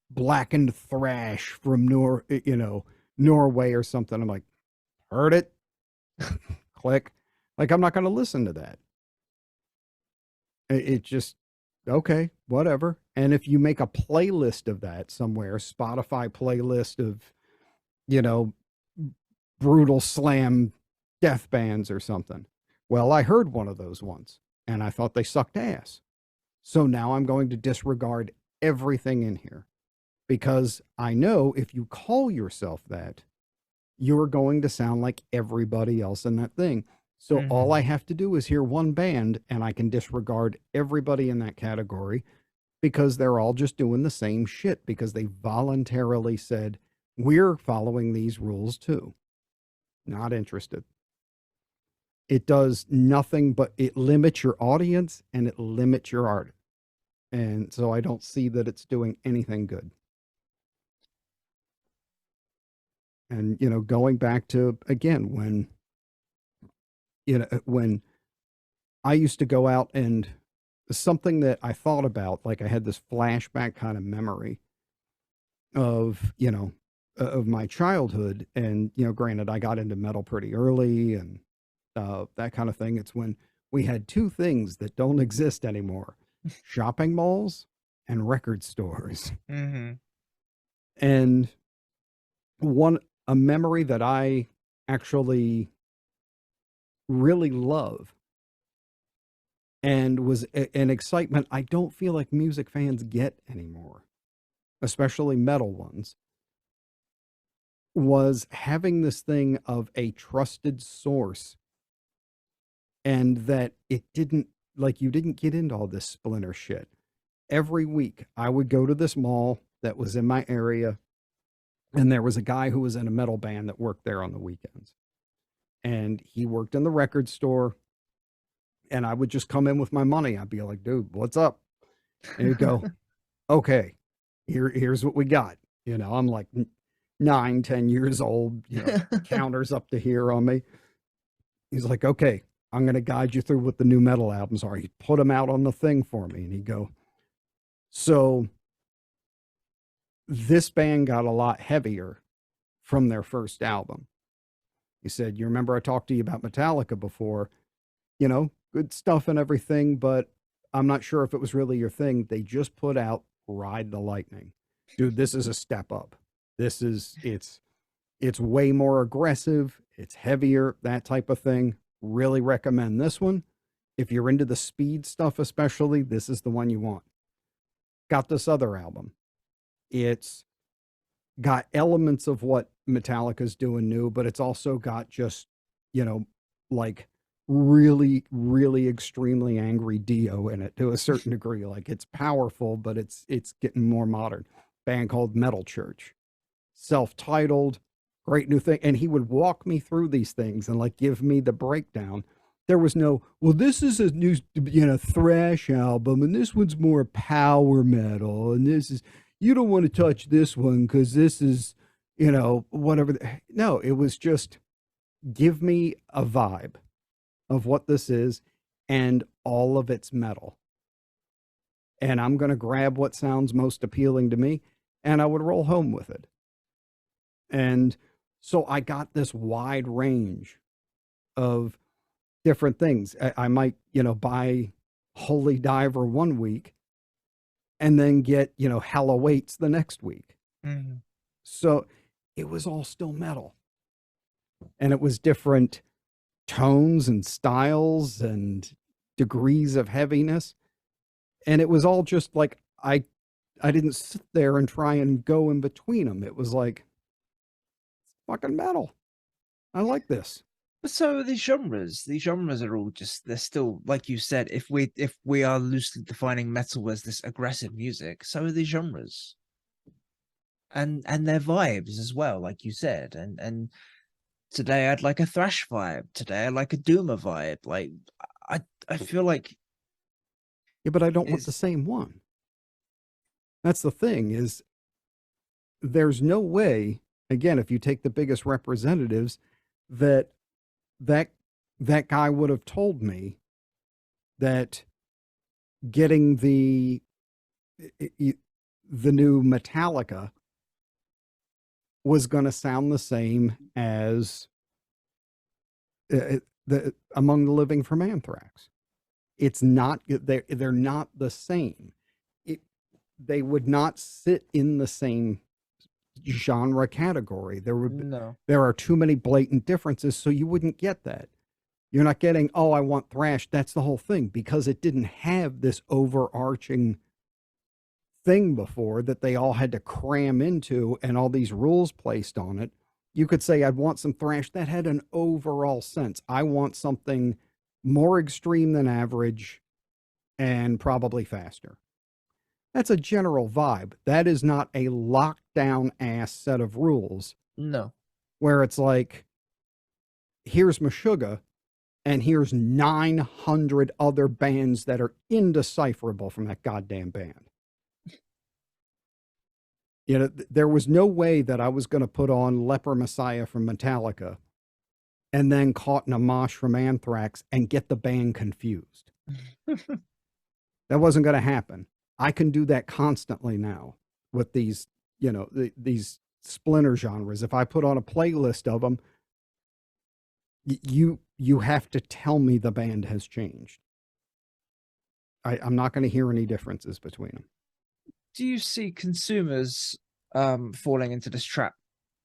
blackened thrash from Norway or something. I'm like, heard it. Click. Like I'm not going to listen to that. It just okay, whatever. And if you make a playlist of that somewhere, Spotify playlist of you know brutal slam death bands or something. Well, I heard one of those once and I thought they sucked ass. So now I'm going to disregard everything in here because I know if you call yourself that, you're going to sound like everybody else in that thing. So all I Mm-hmm. have to do is hear one band and I can disregard everybody in that category because they're all just doing the same shit because they voluntarily said, we're following these rules too. Not interested. It does nothing but it limits your audience and it limits your art. And so I don't see that it's doing anything good. And, going back to again, when I used to go out and something that I thought about, like I had this flashback kind of memory of, of my childhood. And, granted, I got into metal pretty early and that kind of thing. It's when we had two things that don't exist anymore: shopping malls and record stores. Mm-hmm. And one, a memory that I actually really love and was an excitement I don't feel like music fans get anymore, especially metal ones, was having this thing of a trusted source, and that it didn't, like, you didn't get into all this splinter shit. Every week I would go to this mall that was in my area, and there was a guy who was in a metal band that worked there on the weekends. And he worked in the record store, and I would just come in with my money. I'd be like, dude, what's up? And he'd go, okay, here's what we got. I'm like 9, 10 years old, counters up to here on me. He's like, okay, I'm going to guide you through what the new metal albums are. He'd put them out on the thing for me, and he'd go, so this band got a lot heavier from their first album. He said, you remember I talked to you about Metallica before? Good stuff and everything, but I'm not sure if it was really your thing. They just put out Ride the Lightning. Dude, this is a step up. It's way more aggressive, it's heavier, that type of thing. Really recommend this one. If you're into the speed stuff especially, this is the one you want. Got this other album. It's got elements of what Metallica's doing new, but it's also got just, like really, really extremely angry Dio in it to a certain degree. Like, it's powerful, but it's getting more modern. Band called Metal Church, self-titled, great new thing. And he would walk me through these things and like give me the breakdown. There was no, well, this is a new, thrash album, and this one's more power metal, and this is, you don't want to touch this one because this is, whatever. No, it was just give me a vibe of what this is, and all of it's metal. And I'm going to grab what sounds most appealing to me, and I would roll home with it. And so I got this wide range of different things. I might, buy Holy Diver one week and then get, Hell Awaits the next week. Mm. So it was all still metal. And it was different tones and styles and degrees of heaviness. And it was all just like, I didn't sit there and try and go in between them. It was like, fucking metal. I like this. But so the genres are all just, they're still, like you said, if we are loosely defining metal as this aggressive music, so are the genres. And their vibes as well, like you said. And today I'd like a thrash vibe. Today I like a doomer vibe. Like I feel like, yeah, but I don't want the same one. That's the thing, is there's no way, again, if you take the biggest representatives, that guy would have told me that getting the new Metallica was going to sound the same as the Among the Living from Anthrax. It's not, they're not the same. They would not sit in the same genre category. There are too many blatant differences, so you wouldn't get that. You're not getting, oh, I want thrash. That's the whole thing, because it didn't have this overarching thing before that they all had to cram into and all these rules placed on it. You could say, I'd want some thrash that had an overall sense. I want something more extreme than average and probably faster. That's a general vibe. That is not a lockdown ass set of rules. No. Where it's like, here's Meshuggah, and here's 900 other bands that are indecipherable from that goddamn band. There was no way that I was going to put on Leper Messiah from Metallica and then Caught in a Mosh from Anthrax and get the band confused. That wasn't going to happen. I can do that constantly now with these, these splinter genres. If I put on a playlist of them, you have to tell me the band has changed. I'm not going to hear any differences between them. Do you see consumers falling into this trap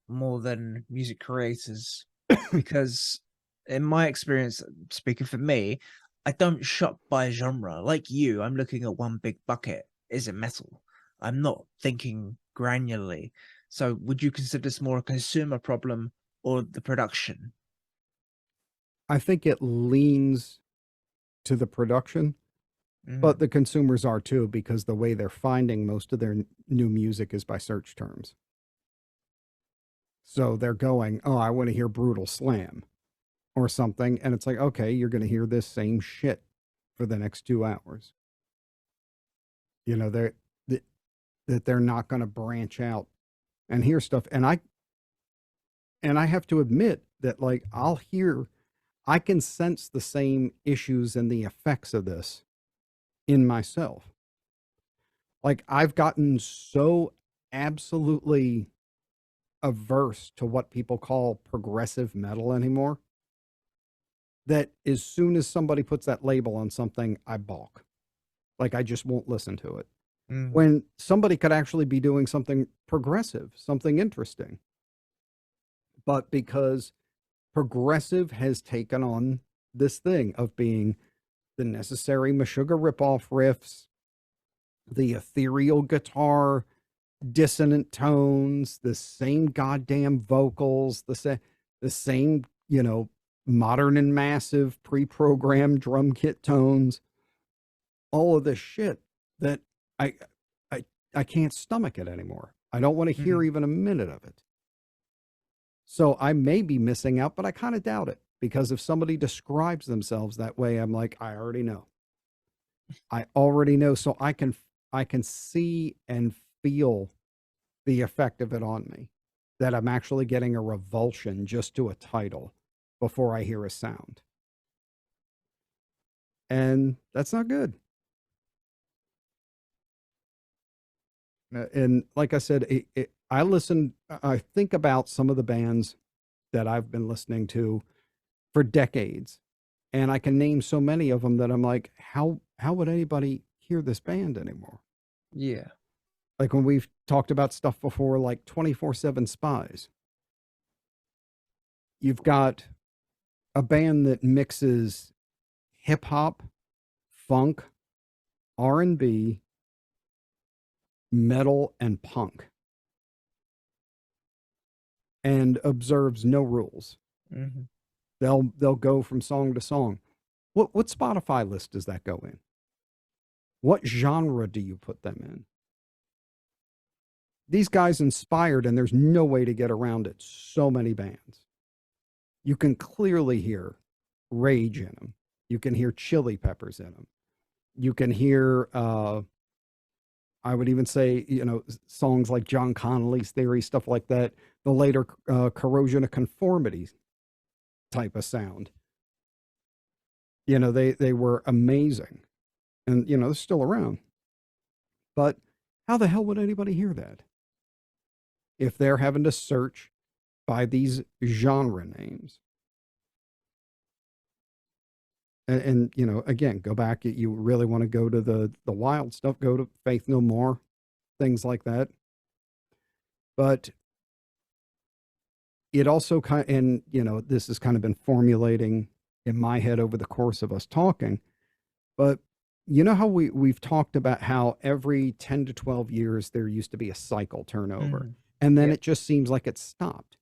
more than music creators? Because in my experience, speaking for me, I don't shop by genre. Like you, I'm looking at one big bucket. Is it metal? I'm not thinking granularly. So would you consider this more a consumer problem or the production? I think it leans to the production, but Mm, the consumers are too, because the way they're finding most of their new music is by search terms. So they're going, oh, I want to hear Brutal Slam or something. And it's like, okay, you're going to hear this same shit for the next 2 hours. You know, that, that they're not going to branch out and hear stuff. And I have to admit that, like, I can sense the same issues and the effects of this in myself. Like, I've gotten so absolutely averse to what people call progressive metal anymore that as soon as somebody puts that label on something, I balk. Like, I just won't listen to it. mm, When somebody could actually be doing something progressive, something interesting. But because progressive has taken on this thing of being the necessary Meshuggah ripoff riffs, the ethereal guitar, dissonant tones, the same goddamn vocals, the same, modern and massive pre-programmed drum kit tones, all of this shit that I I I can't stomach it anymore. I don't want to hear mm, even a minute of it. So I may be missing out, but I kind of doubt it, because if somebody describes themselves that way, I'm like, I already know. I already know. So I can see and feel the effect of it on me, that I'm actually getting a revulsion just to a title before I hear a sound. And that's not good. And like I said, I think about some of the bands that I've been listening to for decades, and I can name so many of them that I'm like, how would anybody hear this band anymore? yeah. Like, when we've talked about stuff before, like 24/7 Spies, you've got a band that mixes hip hop, funk, R&B, metal, and punk, and observes no rules. Hmm. They'll go from song to song. What Spotify list does that go in? What genre do you put them in? These guys inspired, and there's no way to get around it, so many bands. You can clearly hear Rage in them. You can hear Chili Peppers in them. You can hear, I would even say, songs like John Connolly's Theory, stuff like that. The later Corrosion of Conformity type of sound. They were amazing, and they're still around. But how the hell would anybody hear that if they're having to search by these genre names? And again, go back. You really want to go to the wild stuff, go to Faith No More, things like that. But it also and this has kind of been formulating in my head over the course of us talking. But how we've talked about how every 10 to 12 years there used to be a cycle turnover, Hmm. and then Yep. it just seems like it's stopped.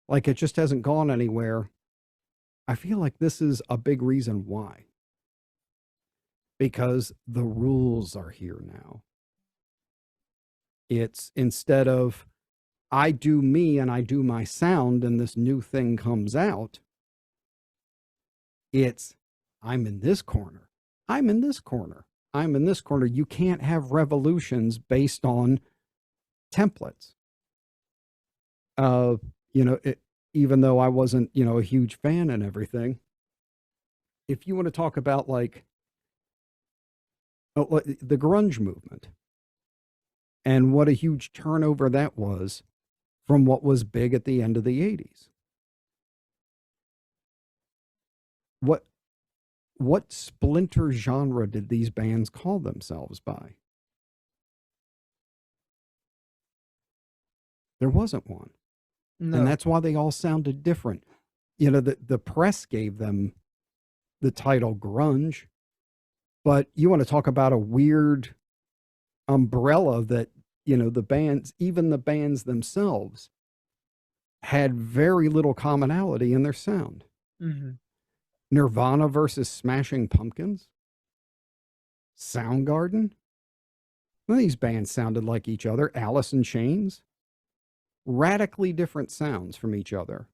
Like, it just hasn't gone anywhere. I feel like this is a big reason why. Because the rules are here now. It's, instead of I do me and I do my sound and this new thing comes out, it's I'm in this corner. I'm in this corner. I'm in this corner. You can't have revolutions based on templates. Uh, you know, it, Even though I wasn't, a huge fan and everything, if you want to talk about, like, the grunge movement and what a huge turnover that was from what was big at the end of the 80s. What what splinter genre did these bands call themselves by? There wasn't one. And No. that's why they all sounded different. The press gave them the title grunge, but you want to talk about a weird umbrella that the bands, even the bands themselves, had very little commonality in their sound. Hmm. Nirvana versus Smashing Pumpkins, Soundgarden. Well, these bands sounded like each other. Alice in Chains, radically different sounds from each other,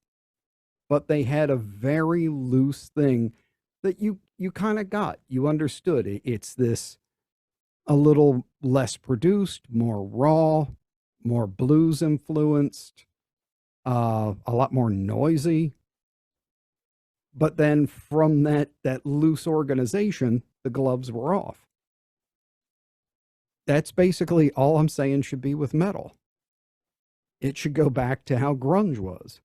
but they had a very loose thing that you kind of got. You understood it. It's this a little less produced, more raw, more blues influenced, a lot more noisy. But then from that loose organization, the gloves were off. That's basically all I'm saying should be with metal. It should go back to how grunge was.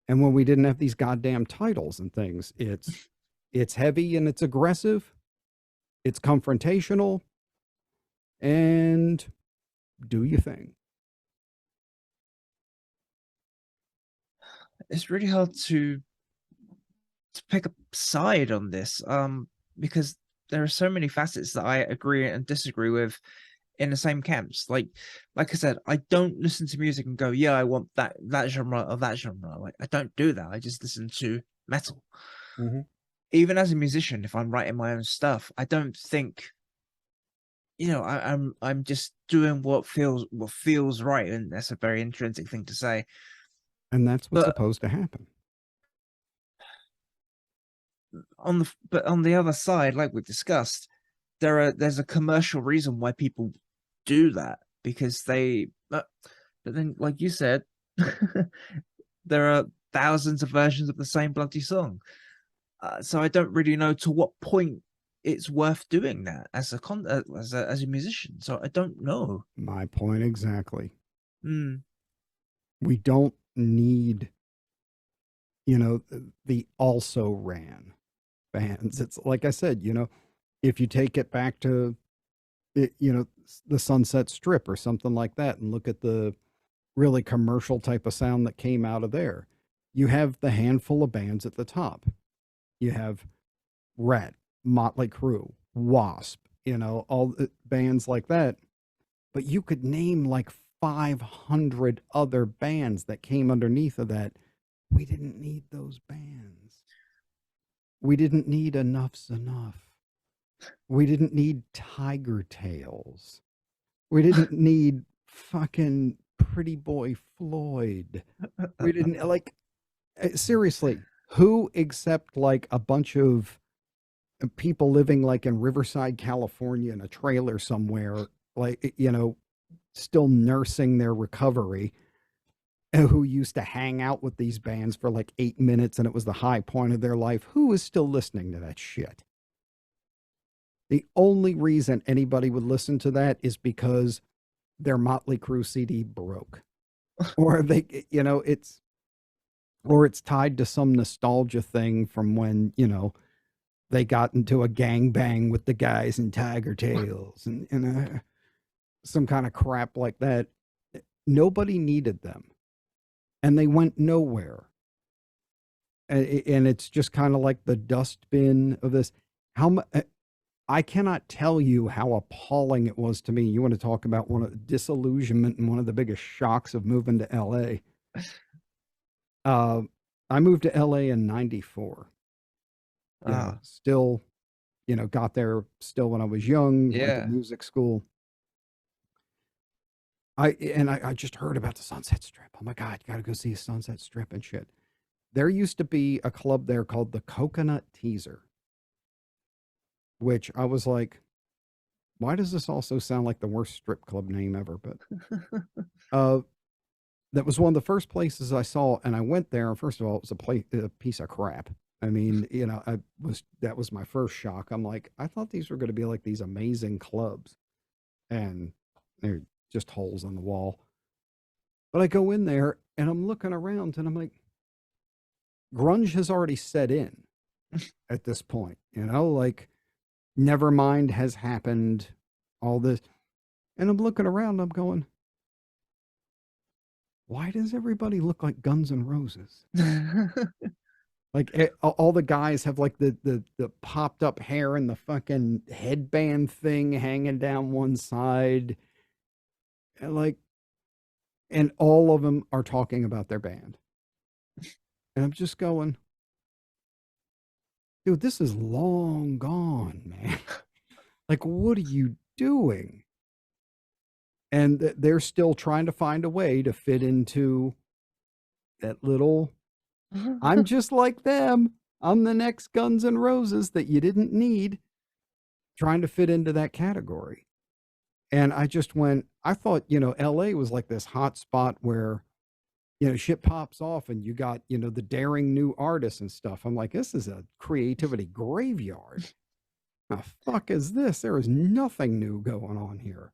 And when we didn't have these goddamn titles and things, it's heavy and it's aggressive, it's confrontational, and do you think? It's really hard to pick a side on this, because there are so many facets that I agree and disagree with in the same camps. Like I said, I don't listen to music and go, yeah, I want that genre or that genre. Like, I don't do that. I just listen to metal. Mm-hmm. Even as a musician, if I'm writing my own stuff, I don't think, I'm just doing what feels right, and that's a very intrinsic thing to say. And that's what's But supposed to happen. on the other side, like we discussed, there's a commercial reason why people do that, because but then, like you said, there are thousands of versions of the same bloody song. So I don't really know to what point it's worth doing that as a musician. So I don't know. My point exactly. Mm. We don't need, the also ran bands. It's like I said, if you take it back to it, the Sunset Strip or something like that, and look at the really commercial type of sound that came out of there. You have the handful of bands at the top. You have Rat, Motley Crue, Wasp, all the bands like that. But you could name like 500 other bands that came underneath of that. We didn't need those bands. We didn't need Enough's Enough. We didn't need Tiger Tails. We didn't need fucking Pretty Boy Floyd. We didn't like seriously, who except like a bunch of people living like in Riverside, California in a trailer somewhere, like still nursing their recovery, who used to hang out with these bands for like 8 minutes and it was the high point of their life, who is still listening to that shit? The only reason anybody would listen to that is because their Motley Crue CD broke. Or it's tied to some nostalgia thing from when, they got into a gangbang with the guys in Tiger Tails and some kind of crap like that. Nobody needed them and they went nowhere. And it's just kind of like the dustbin of this. How much I cannot tell you how appalling it was to me. You want to talk about one of disillusionment and one of the biggest shocks of moving to LA. Uh, I moved to LA in 94. Ah, Still, got there still when I was young, went to yeah. music school. I just heard about the Sunset Strip. Oh my God, you got to go see a Sunset Strip and shit. There used to be a club there called the Coconut Teaser, which I was like, why does this also sound like the worst strip club name ever? But uh, that was one of the first places I saw, and I went there. And first of all, it was a piece of crap. I mean, that was my first shock. I'm like, I thought these were going to be like these amazing clubs, and they're just holes in the wall. But I go in there and I'm looking around and I'm like, grunge has already set in at this point, like Nevermind has happened, all this. And I'm looking around, I'm going, why does everybody look like Guns N' Roses? Like all the guys have like the popped up hair and the fucking headband thing hanging down one side. And like, and all of them are talking about their band. And I'm just going, dude, this is long gone, man. Like, what are you doing? And they're still trying to find a way to fit into that little, I'm just like them. I'm the next Guns N' Roses that you didn't need, trying to fit into that category. And I just went, I thought, LA was like this hot spot where, shit pops off and you got, the daring new artists and stuff. I'm like, this is a creativity graveyard. The fuck is this? There is nothing new going on here.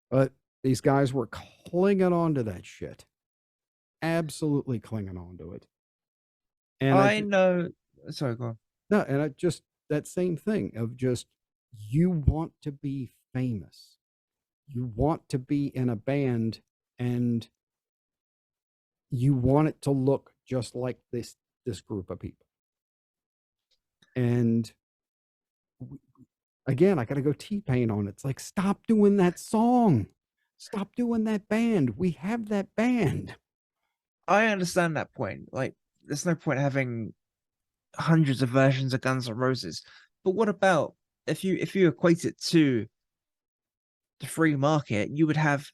But these guys were clinging on to that shit. Absolutely clinging on to it. And I I just, know. Sorry, go on. no, and I just, that same thing of just, you want to be famous. You want to be in a band and you want it to look just like this group of people. And again, I got to go T-Pain on it. It's like, stop doing that song. Stop doing that band. We have that band. I understand that point. Like, there's no point having hundreds of versions of Guns N' Roses. But what about if you equate it to the free market, you would have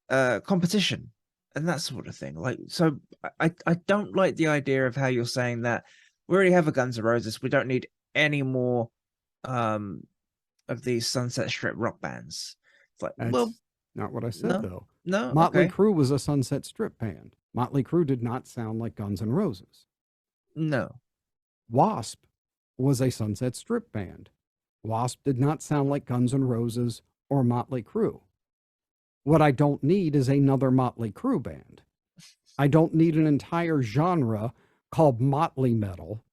competition and that sort of thing. Like, so I don't like the idea of how you're saying that we already have a Guns N' Roses. We don't need any more um of these Sunset Strip rock bands. It's like, well, That's not what I said, no, though. no, Motley okay, Crue was a Sunset Strip band. Motley Crue did not sound like Guns N' Roses. no. Wasp was a Sunset Strip band. Wasp did not sound like Guns N' Roses or Motley Crue. What I don't need is another Motley Crue band. I don't need an entire genre called Motley Metal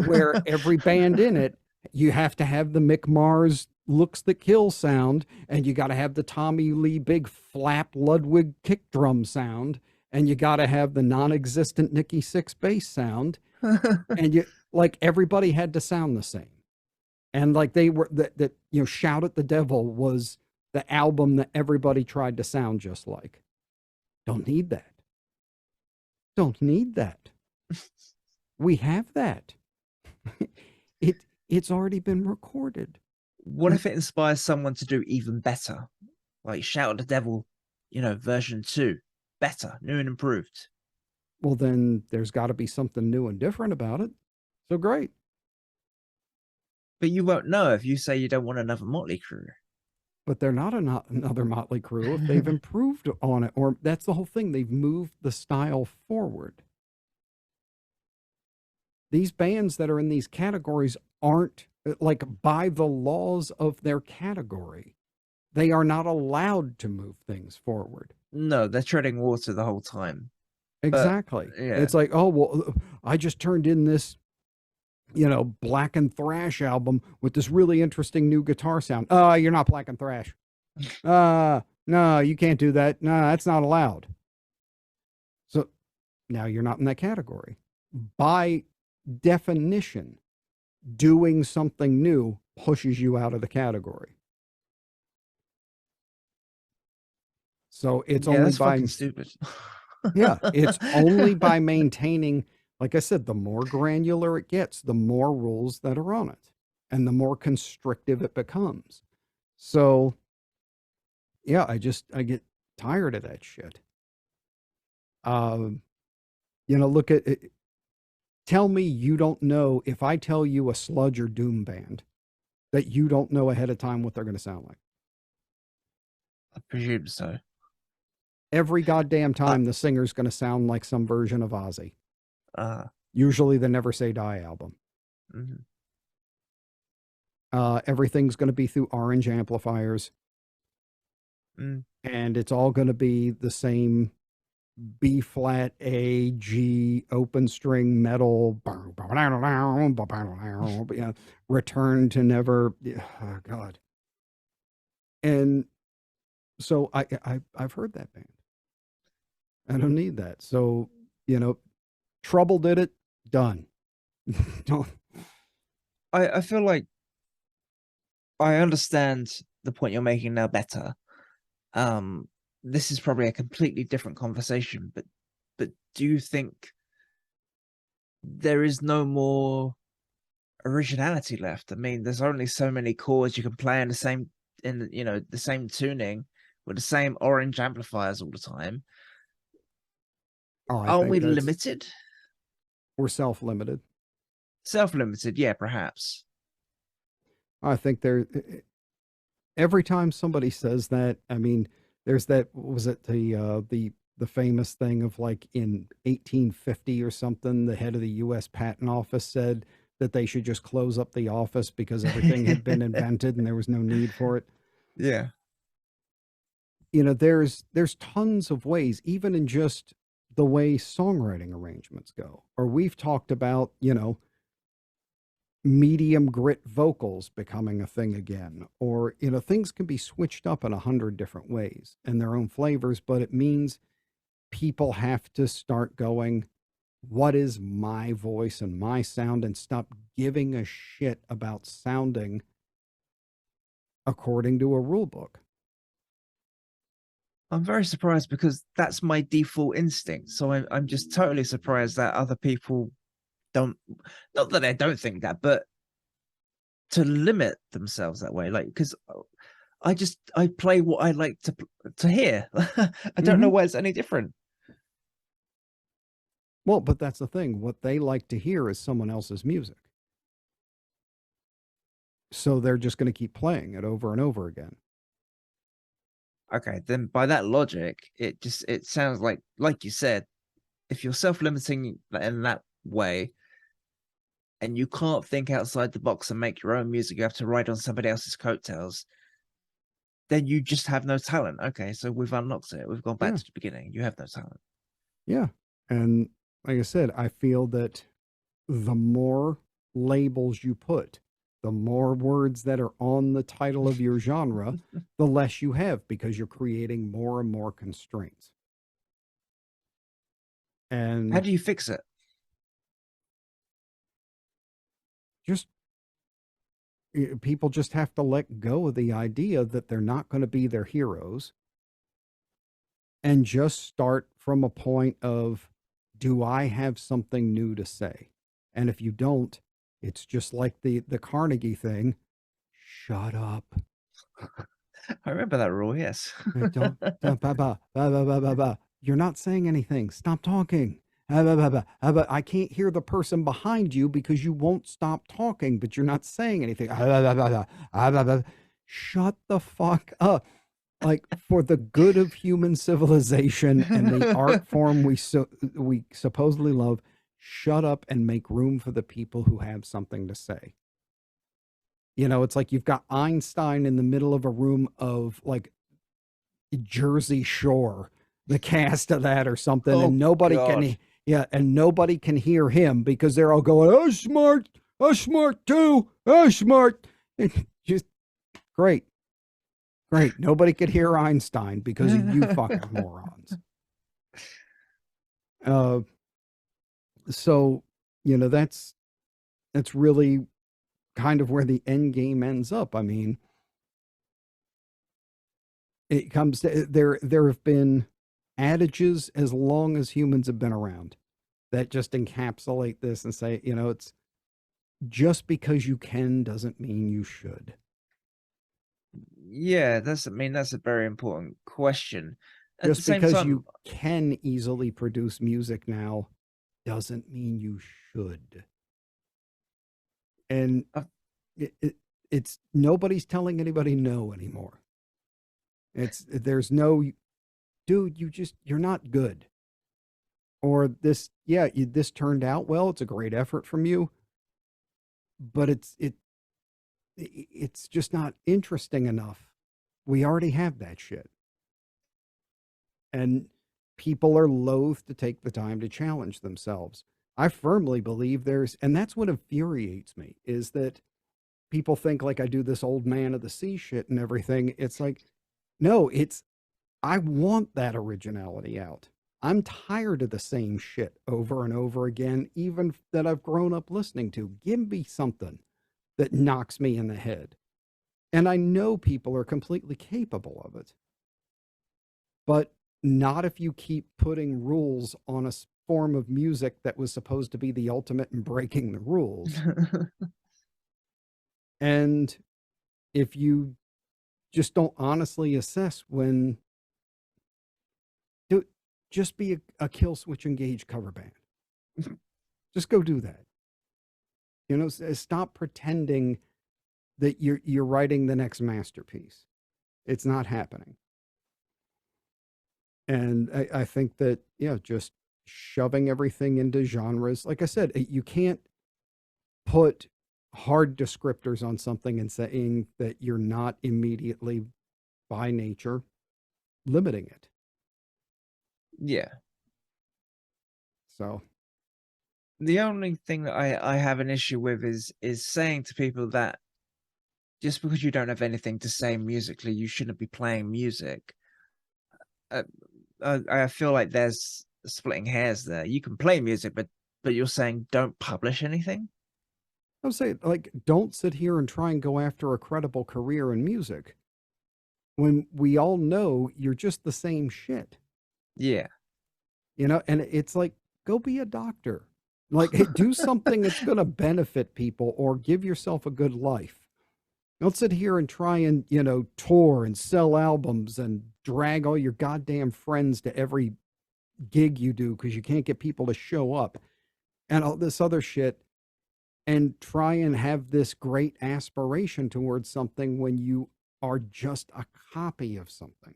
where every band in it, you have to have the Mick Mars looks that kill sound, and you got to have the Tommy Lee big flap Ludwig kick drum sound, and you got to have the non-existent Nikki Sixx bass sound, and you like everybody had to sound the same. And like they were that Shout at the Devil was the album that everybody tried to sound just like. Don't need that. Don't need that. We have that. It's already been recorded. What if it inspires someone to do even better? Like Shout at the Devil, version 2. Better, new and improved. Well, then there's got to be something new and different about it. So great. But you won't know if you say you don't want another Motley Crue. But they're not another Motley Crue if they've improved on it, or that's the whole thing. They've moved the style forward. These bands that are in these categories aren't like by the laws of their category. They are not allowed to move things forward. No, they're treading water the whole time. But Exactly. yeah. It's like, oh, well, I just turned in this, Black and Thrash album with this really interesting new guitar sound. You're not Black and Thrash. No, you can't do that. No, that's not allowed. So now you're not in that category. By definition, doing something new pushes you out of the category. So it's Yeah, only that's fucking by, stupid. yeah, it's only by maintaining, like I said, the more granular it gets, the more rules that are on it and the more constrictive it becomes. So, yeah, I get tired of that shit. Um, look at it. Tell me you don't know if I tell you a sludge or doom band that you don't know ahead of time what they're going to sound like. I presume so. Every goddamn Uh, time the singer's going to sound like some version of Ozzy. uh, Usually the Never Say Die album. mhm. Everything's going to be through orange amplifiers, Mm. and it's all going to be the same B flat A G open string metal. Return to never. Oh God. And so I've heard that band. I don't need that. So Trouble did it. Done. Don't. I feel like I understand the point you're making now better. Um, this is probably a completely different conversation, but do you think there is no more originality left? I mean, there's only so many chords you can play in the same in the same tuning with the same orange amplifiers all the time. Oh, I Aren't we think that's limited? we're self-limited. Self-limited, yeah, perhaps. I think there every time somebody says that, I mean, there's that was it the famous thing of like in 1850 or something, the head of the US Patent Office said that they should just close up the office because everything had been invented and there was no need for it. Yeah. You know, there's tons of ways, even in just the way songwriting arrangements go. Or we've talked about, you know, medium grit vocals becoming a thing again, or you know, things can be switched up in 100 different ways and their own flavors, but it means people have to start going, what is my voice and my sound, and stop giving a shit about sounding according to a rule book. I'm very surprised because that's my default instinct. So I'm just totally surprised that other people don't, not that I don't think that, but to limit themselves that way. Like, because I play what I like to hear. I don't know Mm-hmm. why it's any different. Well, but that's the thing, what they like to hear is someone else's music, so they're just going to keep playing it over and over again. Okay, then by that logic, it sounds like you said, if you're self-limiting in that way and you can't think outside the box and make your own music, you have to ride on somebody else's coattails, then you just have no talent. Okay, so we've unlocked it. We've gone back Yeah. to the beginning. You have no talent. Yeah. And like I said, I feel that the more labels you put, the more words that are on the title of your genre, the less you have because you're creating more and more constraints. How And do you fix it? just people just have to let go of the idea that they're not going to be their heroes and just start from a point of, do I have something new to say? And if you don't, it's just like the Carnegie thing, shut up. I remember that rule, yes. Don't ba, ba, ba, ba, ba, ba, ba. You're not saying anything. Stop talking. Ba, ba, ba, ba, ba. I can't hear the person behind you because you won't stop talking, but you're not saying anything. Ba, ba, ba, ba, ba, ba, ba. Shut the fuck up. Like, for the good of human civilization and the art form we supposedly love, shut up and make room for the people who have something to say. You know, it's like you've got Einstein in the middle of a room of like Jersey Shore, the cast of that or something, and Oh nobody God. can, yeah, and nobody can hear him because they're all going, "Oh, smart, oh, smart too, oh, smart." Just great, great. Nobody could hear Einstein because of you fucking morons. Uh, so you know that's really kind of where the end game ends up. I mean, it comes to there have been adages as long as humans have been around that just encapsulate this and say, you know, it's just because you can doesn't mean you should. Yeah, that's a very important question. At the Just same because time, you can easily produce music now doesn't mean you should. And uh, it's nobody's telling anybody no anymore. It's there's no, dude, you're not good. Or this, yeah, this turned out well. It's a great effort from you, but it's just not interesting enough. We already have that shit. And people are loath to take the time to challenge themselves. I firmly believe and that's what infuriates me, is that people think like I do this old man of the sea shit and everything. It's like, no, I want that originality out. I'm tired of the same shit over and over again, even that I've grown up listening to. Give me something that knocks me in the head. And I know people are completely capable of it. but not if you keep putting rules on a form of music that was supposed to be the ultimate in breaking the rules. And if you just don't honestly assess when do just be a kill switch engage cover band. Just go do that. You know, stop pretending that you're writing the next masterpiece. It's not happening. And I think that, yeah, just shoving everything into genres. Like I said, you can't put hard descriptors on something and saying that you're not immediately by nature limiting it. Yeah. So, The only thing that I have an issue with is saying to people that just because you don't have anything to say musically, you shouldn't be playing music. Uh, I feel like there's splitting hairs there. You can play music, but you're saying don't publish anything? I would say, like, don't sit here and try and go after a credible career in music when we all know you're just the same shit. Yeah. You know, and it's like, go be a doctor. Like, hey, do something that's going to benefit people or give yourself a good life. Don't sit here and try and, you know, tour and sell albums and drag all your goddamn friends to every gig you do because you can't get people to show up and all this other shit and try and have this great aspiration towards something when you are just a copy of something.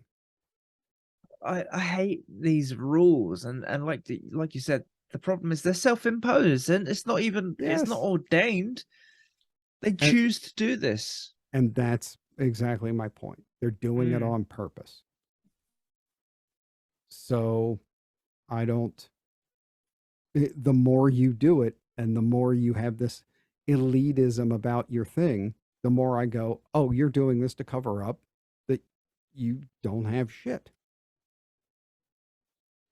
I hate these rules and like you said, the problem is they're self-imposed and it's not Yes. ordained. They And, choose to do this. and that's exactly my point. They're doing it Mm. on purpose. So I don't, the more you do it and the more you have this elitism about your thing, the more I go, oh, you're doing this to cover up that you don't have shit.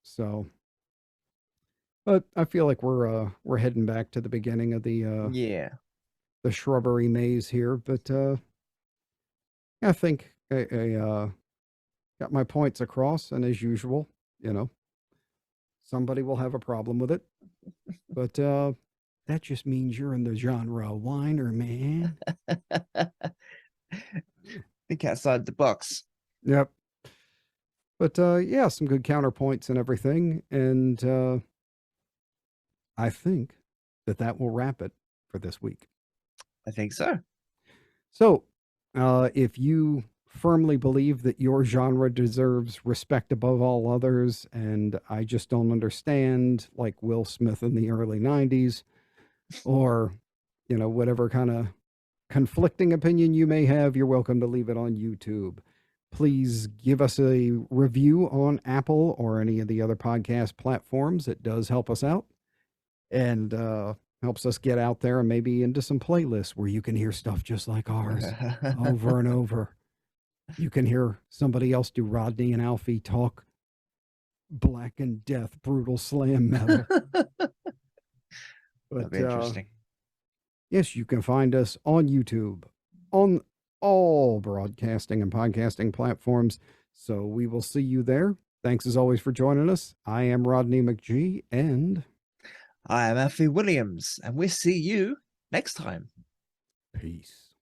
So, but I feel like we're heading back to the beginning of Yeah. the shrubbery maze here. But I think I got my points across, and as usual, you know, somebody will have a problem with it. But that just means you're in the genre whiner, man. Think outside the box. Yep. But yeah, some good counterpoints and everything. And I think that that will wrap it for this week. I think so. So if you firmly believe that your genre deserves respect above all others, and I just don't understand, like Will Smith in the early 90s, or, you know, whatever kind of conflicting opinion you may have, you're welcome to leave it on YouTube. Please give us a review on Apple or any of the other podcast platforms. It does help us out and helps us get out there and maybe into some playlists where you can hear stuff just like ours over and over. You can hear somebody else do Rodney and Alfie talk black and death, brutal slam metal. That'd But be interesting. yes, you can find us on YouTube, on all broadcasting and podcasting platforms. So we will see you there. Thanks as always for joining us. I am Rodney McGee, and I am Alfie Williams, and we'll see you next time. peace.